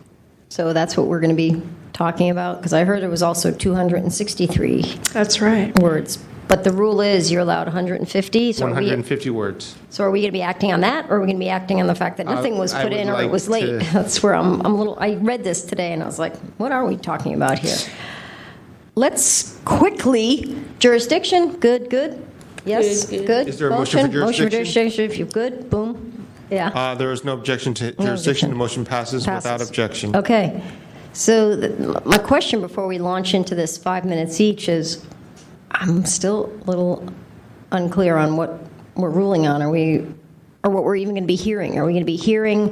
So that's what we're going to be talking about? Because I heard it was also 263 That's right. words. But the rule is you're allowed 150. So 150 words. So are we going to be acting on that, or are we going to be acting on the fact that nothing was I put would in or it like was late? to- That's where I'm a little. I read this today and I was like, what are we talking about here? Let's quickly jurisdiction. Good. Yes. Good. Good. Is there a motion for Motion for jurisdiction? jurisdiction. If you're good, boom. Yeah. There is no objection to jurisdiction. objection. The motion passes without objection. Okay. So my question before we launch into this 5 minutes each is, I'm still a little unclear on what we're ruling on. Or what we're even going to be hearing. Are we going to be hearing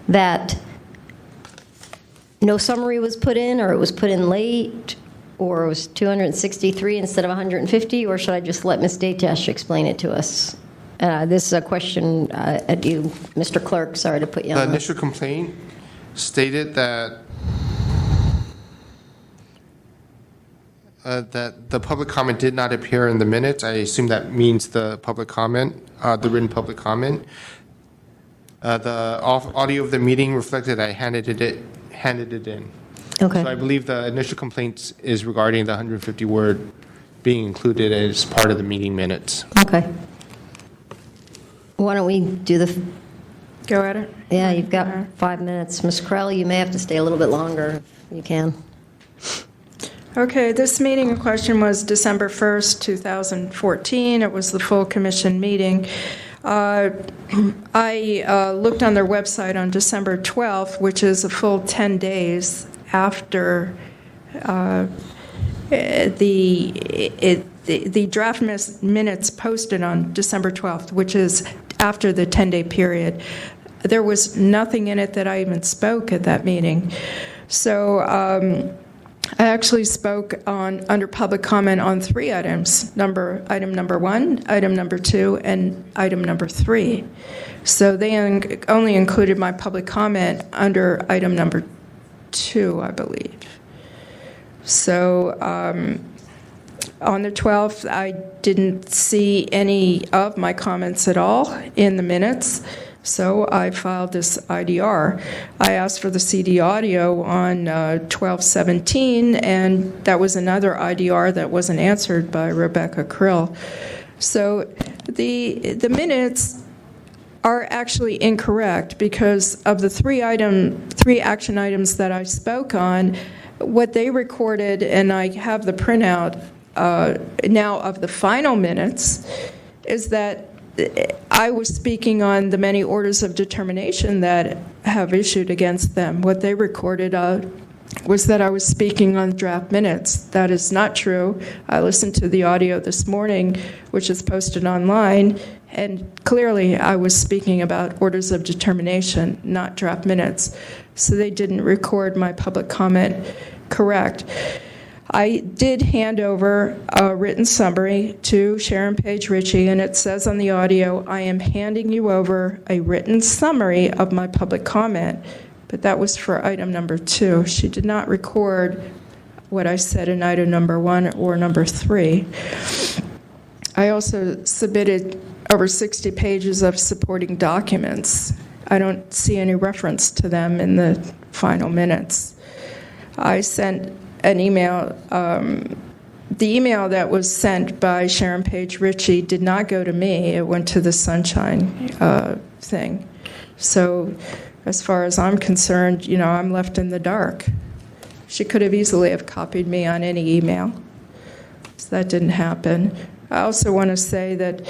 that no summary was put in, or it was put in late, or it was 263 instead of 150, or should I just let Ms. Daytesh explain it to us? This is a question at you, Mr. Clerk. Sorry to put you The on the... initial complaint stated that the public comment did not appear in the minutes. I assume that means the public comment, the written public comment. The audio of the meeting reflected I handed it in. Okay. So I believe the initial complaint is regarding the 150-word being included as part of the meeting minutes. Okay. Why don't we do the... Go at it. Yeah, you've got 5 minutes. Ms. Krell, you may have to stay a little bit longer if you can. Okay, this meeting in question was December 1st, 2014. It was the full commission meeting. I looked on their website on December 12th, which is a full 10 days after the draft minutes posted on December 12th, which is after the 10-day period. There was nothing in it that I even spoke at that meeting. So I actually spoke under public comment on 3 items, item number 1, item number 2, and item number 3. So they only included my public comment under item number 2, I believe. So on the 12th, I didn't see any of my comments at all in the minutes. So I filed this IDR. I asked for the CD audio on 12/17, and that was another IDR that wasn't answered by Rebecca Krill. So the minutes are actually incorrect because of the three action items that I spoke on. What they recorded, and I have the printout now of the final minutes, is that I was speaking on the many orders of determination that have issued against them. What they recorded was that I was speaking on draft minutes. That is not true. I listened to the audio this morning, which is posted online, and clearly I was speaking about orders of determination, not draft minutes. So they didn't record my public comment correct. I did hand over a written summary to Sharon Page Ritchie, and it says on the audio, I am handing you over a written summary of my public comment, but that was for item number 2. She did not record what I said in item number 1 or number 3. I also submitted over 60 pages of supporting documents. I don't see any reference to them in the final minutes. I sent an email. The email that was sent by Sharon Page Ritchie did not go to me. It went to the Sunshine thing. So as far as I'm concerned, I'm left in the dark. She could have easily have copied me on any email. So that didn't happen. I also want to say that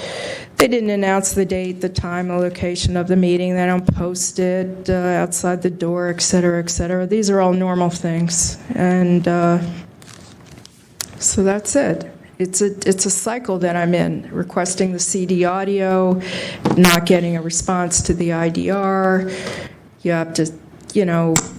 they didn't announce the date, the time, the location of the meeting. They don't post it outside the door, et cetera, et cetera. These are all normal things. And so that's it. It's a cycle that I'm in, requesting the CD audio, not getting a response to the IDR. You have to,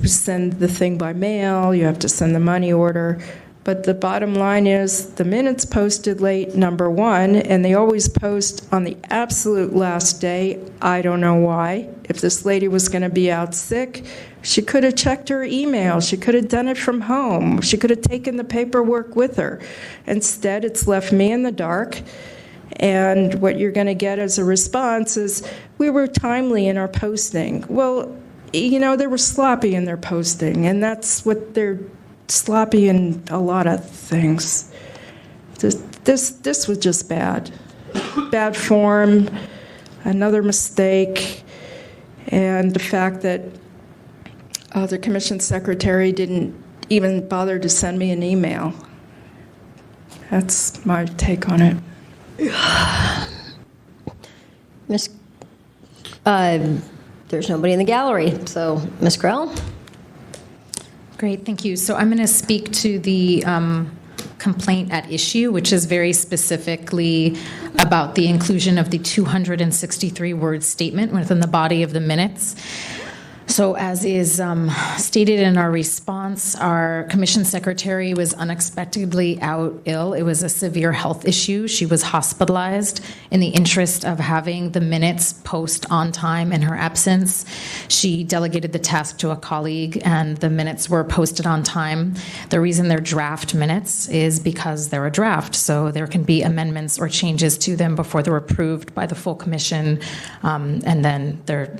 send the thing by mail. You have to send the money order. But the bottom line is the minutes posted late, number 1, and they always post on the absolute last day. I don't know why. If this lady was going to be out sick, she could have checked her email. She could have done it from home. She could have taken the paperwork with her. Instead, it's left me in the dark. And what you're going to get as a response is, we were timely in our posting. Well, they were sloppy in their posting, and that's what they're sloppy in a lot of things. This was just bad. Bad form, another mistake, and the fact that the commission secretary didn't even bother to send me an email. That's my take on it. There's nobody in the gallery, so Ms. Grell? Great, thank you. So I'm going to speak to the complaint at issue, which is very specifically about the inclusion of the 263-word statement within the body of the minutes. So as is stated in our response, our commission secretary was unexpectedly out ill. It was a severe health issue. She was hospitalized. In the interest of having the minutes post on time in her absence, she delegated the task to a colleague, and the minutes were posted on time. The reason they're draft minutes is because they're a draft, so there can be amendments or changes to them before they're approved by the full commission, and then they're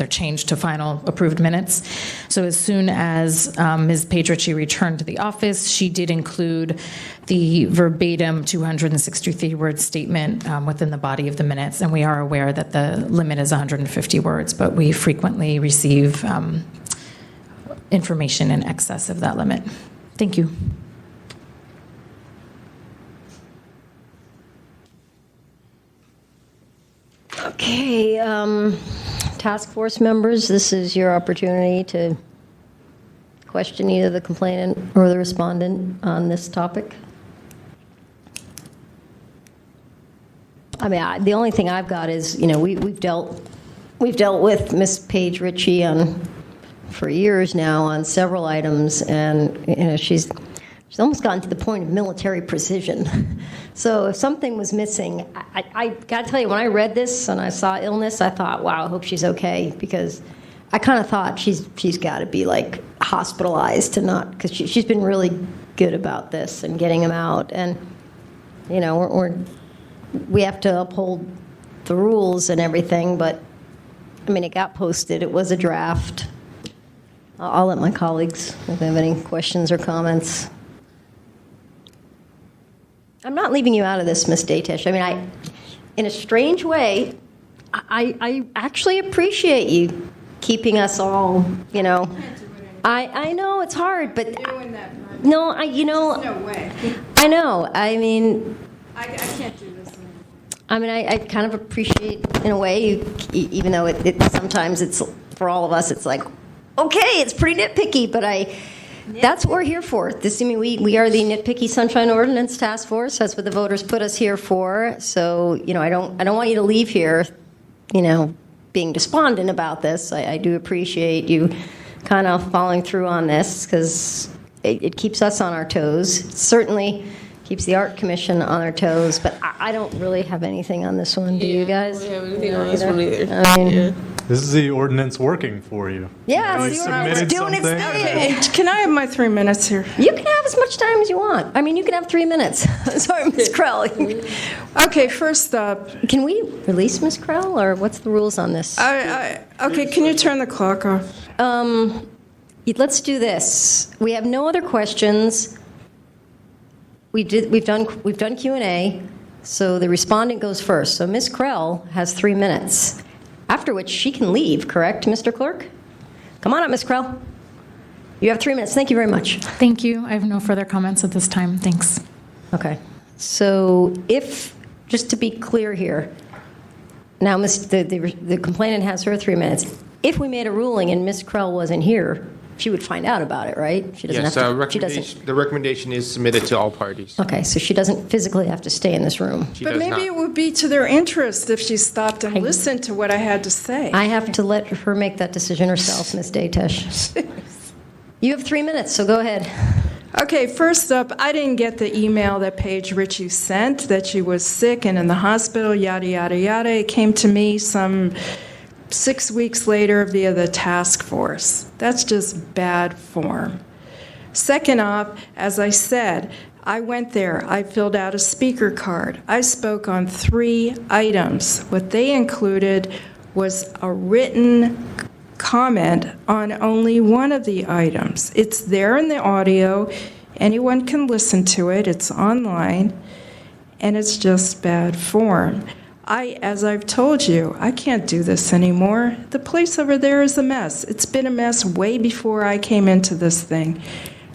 changed to final approved minutes. So as soon as Ms. Page Ritchie returned to the office, she did include the verbatim 263-word statement within the body of the minutes, and we are aware that the limit is 150 words, but we frequently receive information in excess of that limit. Thank you. Okay, task force members, this is your opportunity to question either the complainant or the respondent on this topic. I mean, the only thing I've got is, we've dealt with Ms. Page Ritchie for years now on several items, and she's almost gotten to the point of military precision. So if something was missing, I got to tell you, when I read this and I saw illness, I thought, wow, I hope she's okay, because I kind of thought she's got to be like hospitalized to not, because she's been really good about this and getting him out, and we have to uphold the rules and everything, but I mean, it got posted. It was a draft. I'll let my colleagues, if they have any questions or comments. I'm not leaving you out of this, Ms. Datish. I mean, in a strange way, I actually appreciate you keeping us all, you know. I know it's hard, but no, No way. I know. I mean, I can't do this. I mean, I kind of appreciate, in a way, even though it sometimes it's, for all of us, it's like, okay, it's pretty nitpicky, but that's what we're here for. I mean, we are the Nitpicky Sunshine Ordinance Task Force. That's what the voters put us here for. So, you know, I don't want you to leave here, you know, being despondent about this. I do appreciate you kind of following through on this, because it keeps us on our toes. It certainly keeps the Art Commission on our toes, but I don't really have anything on this one. Do you guys? I don't have anything on this one either. I mean, Yeah. This is the ordinance working for you. yeah, You it's submitted doing its something. thing. Hey, can I have my 3 minutes here? You can have as much time as you want. I mean, you can have 3 minutes. Sorry, Ms. Krell. Okay, first up, Can we release Ms. Krell, or what's the rules on this? okay, can you turn the clock off? Let's do this. We have no other questions. We've done Q&A, so the respondent goes first. So Ms. Krell has 3 minutes, after which she can leave, correct, Mr. Clerk? Come on up, Ms. Krell. You have 3 minutes. Thank you very much. Thank you. I have no further comments at this time. Thanks. Okay. So just to be clear here, now the complainant has her 3 minutes. If we made a ruling and Ms. Krell wasn't here, she would find out about it, right? She doesn't Yes, have to. She doesn't. the recommendation is submitted to all parties. Okay, so she doesn't physically have to stay in this room. She But does maybe not. it would be to their interest if she stopped and listened to what I had to say. I have to let her make that decision herself, Ms. Datish. You have 3 minutes, so go ahead. Okay, first up, I didn't get the email that Paige Ritchie sent that she was sick and in the hospital, yada, yada, yada. It came to me some 6 weeks later via the task force. That's just bad form. Second off, as I said, I went there. I filled out a speaker card. I spoke on 3 items. What they included was a written comment on only one of the items. It's there in the audio. Anyone can listen to it. It's online. And it's just bad form. As I've told you, I can't do this anymore. The place over there is a mess. It's been a mess way before I came into this thing.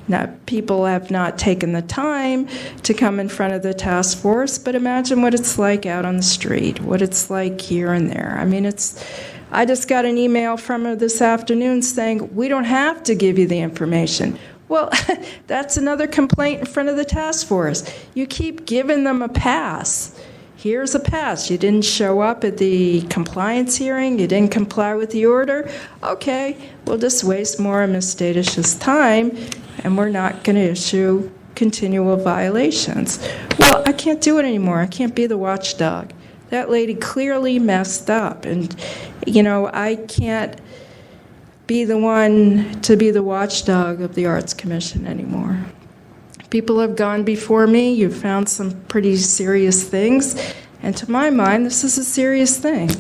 Now, people have not taken the time to come in front of the task force, but imagine what it's like out on the street, what it's like here and there. I mean, I just got an email from her this afternoon saying, we don't have to give you the information. Well, that's another complaint in front of the task force. You keep giving them a pass. Here's a pass. You didn't show up at the compliance hearing. You didn't comply with the order. Okay, we'll just waste more of Ms. Datish's time, and we're not going to issue continual violations. Well, I can't do it anymore. I can't be the watchdog. That lady clearly messed up, and, you know, I can't be the one to be the watchdog of the Arts Commission anymore. People have gone before me. You've found some pretty serious things. And to my mind, this is a serious thing.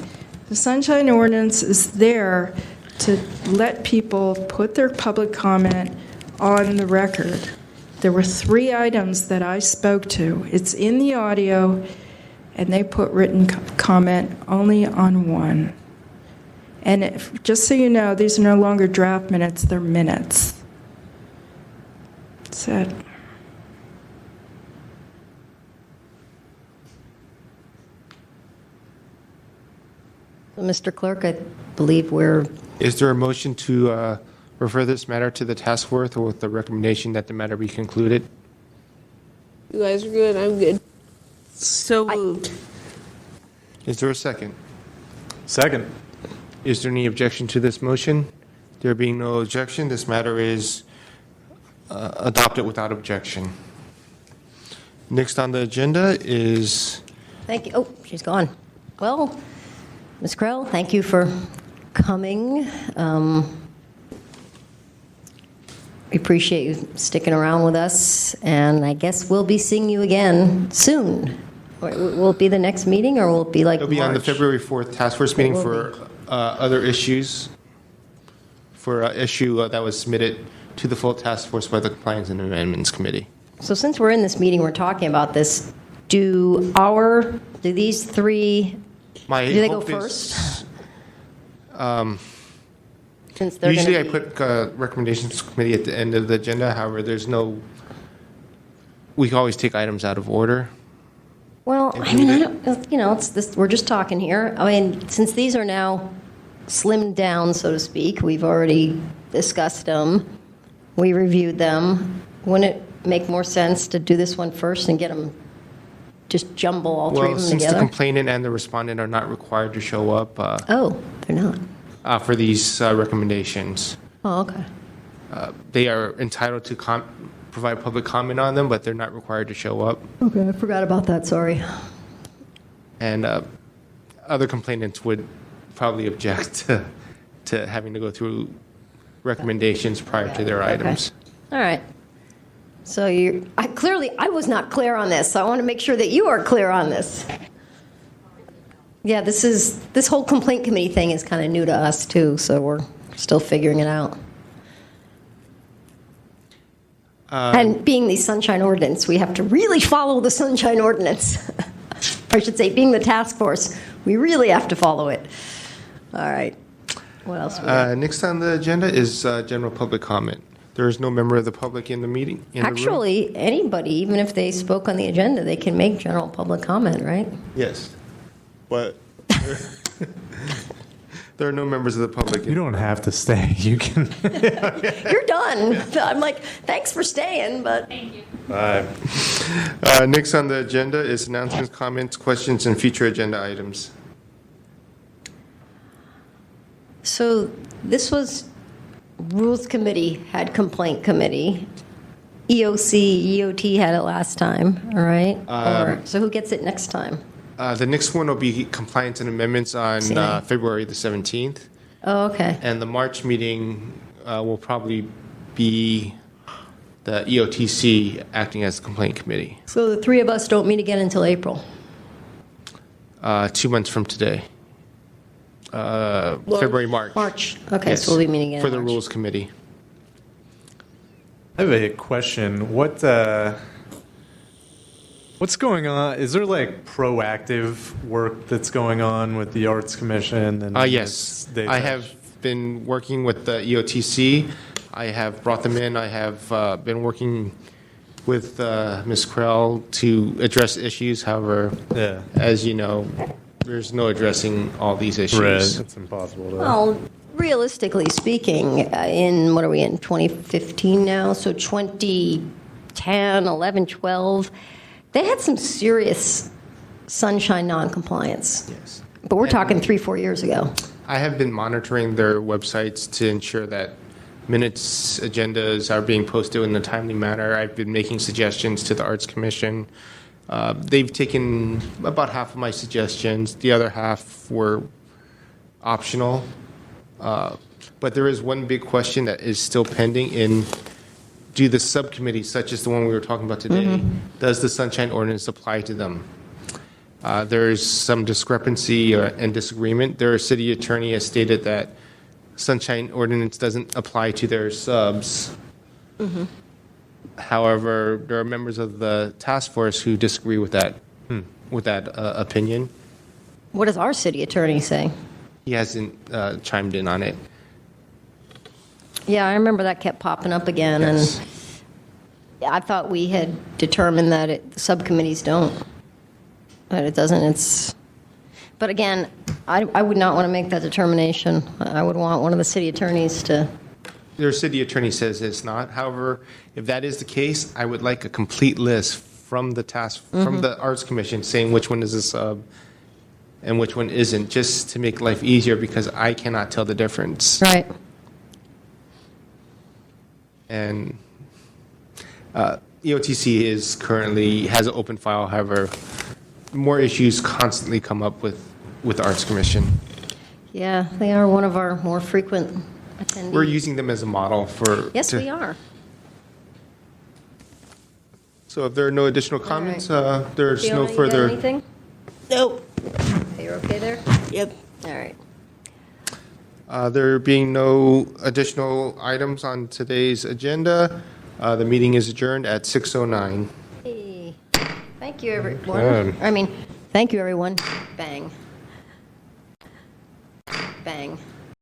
The Sunshine Ordinance is there to let people put their public comment on the record. There were 3 items that I spoke to. It's in the audio, and they put written comment only on 1. And just so you know, these are no longer draft minutes, they're minutes. That's it. So, Mr. Clerk, I believe we're... Is there a motion to refer this matter to the task force with the recommendation that the matter be concluded? You guys are good. I'm good. So moved. Is there a second? Second. Is there any objection to this motion? There being no objection, this matter is adopted without objection. Next on the agenda is... Thank you. Oh, she's gone. Well, Ms. Krell, thank you for coming. We appreciate you sticking around with us, and I guess we'll be seeing you again soon. Will it be the next meeting, or will it be like It'll be on the March? February 4th task force meeting will for other issues for an issue that was submitted to the full task force by the Compliance and Amendments Committee. So since we're in this meeting, we're talking about this, do these three, My do they go hope is- first? Since they're Usually I gonna be- put recommendations committee at the end of the agenda, however, we can always take items out of order. Well, I mean, I don't, it's this, we're just talking here. I mean, since these are now slimmed down, so to speak, we've already discussed them, we reviewed them, wouldn't it make more sense to do this one first and get them, just jumble all three Well, of them since the together? complainant and the respondent are not required to show up Oh, they're not. for these recommendations, Oh, okay. they are entitled to provide public comment on them, but they're not required to show up. Okay, I forgot about that, sorry. And other complainants would probably object to having to go through recommendations prior to their Okay. items. All right. So I was not clear on this, so I want to make sure that you are clear on this. Yeah, this whole complaint committee thing is kind of new to us too, so we're still figuring it out. And being the Sunshine Ordinance, we have to really follow the Sunshine Ordinance. I should say, being the task force, we really have to follow it. All right. What else? We got? Next on the agenda is general public comment. There is no member of the public in the meeting, in the room. Actually, anybody, even if they spoke on the agenda, they can make general public comment, right? Yes, but there are no members of the public. You don't have to stay. You can. You're done. I'm like, thanks for staying, but. Bye. Next on the agenda is announcements, comments, questions, and future agenda items. So this was, Rules Committee had Complaint Committee. EOT had it last time, all right? So who gets it next time? The next one will be compliance and amendments on February the 17th. Oh, okay. And the March meeting will probably be the EOTC acting as the complaint committee, So the three of us don't meet again until April. 2 months from today. February, March. March. Okay, Yes, so we'll be meeting again for in the March. rules committee. I have a question. What's going on? Is there like proactive work that's going on with the Arts Commission? And Yes, this I data? have been working with the EOTC. I have brought them in. I have been working with Ms. Krell to address issues. However, Yeah. as you know, there's no addressing all these issues. Right. It's impossible to. Well, realistically speaking, what are we in, 2015 now? So 2010, 11, 12, they had some serious sunshine noncompliance. Yes. But we're talking 3-4 years ago. I have been monitoring their websites to ensure that minutes, agendas are being posted in a timely manner. I've been making suggestions to the Arts Commission. They've taken about half of my suggestions. The other half were optional. But there is one big question that is still pending in, do the subcommittees, such as the one we were talking about today, does the Sunshine Ordinance apply to them? There's some discrepancy and disagreement. Their city attorney has stated that Sunshine Ordinance doesn't apply to their subs. However, there are members of the task force who disagree with that opinion. What does our city attorney say? He hasn't chimed in on it. Yeah, I remember that kept popping up again, Yes. and I thought we had determined that subcommittees don't. But it doesn't, but again, I would not want to make that determination. I would want one of the city attorneys to. Their city attorney says it's not. However, if that is the case, I would like a complete list from the from the Arts Commission saying which one is a sub and which one isn't, just to make life easier because I cannot tell the difference. Right. And EOTC has an open file. However, more issues constantly come up with Arts Commission. Yeah, they are one of our more frequent attendees. We're using them as a model for. Yes, we are. So if there are no additional comments, there's Fiona, no you got further. anything? Nope. Okay, you're okay there? Yep. All right. There being no additional items on today's agenda, the meeting is adjourned at 6:09. Hey, thank you, everyone. Okay. Thank you, everyone. Bang. Bang.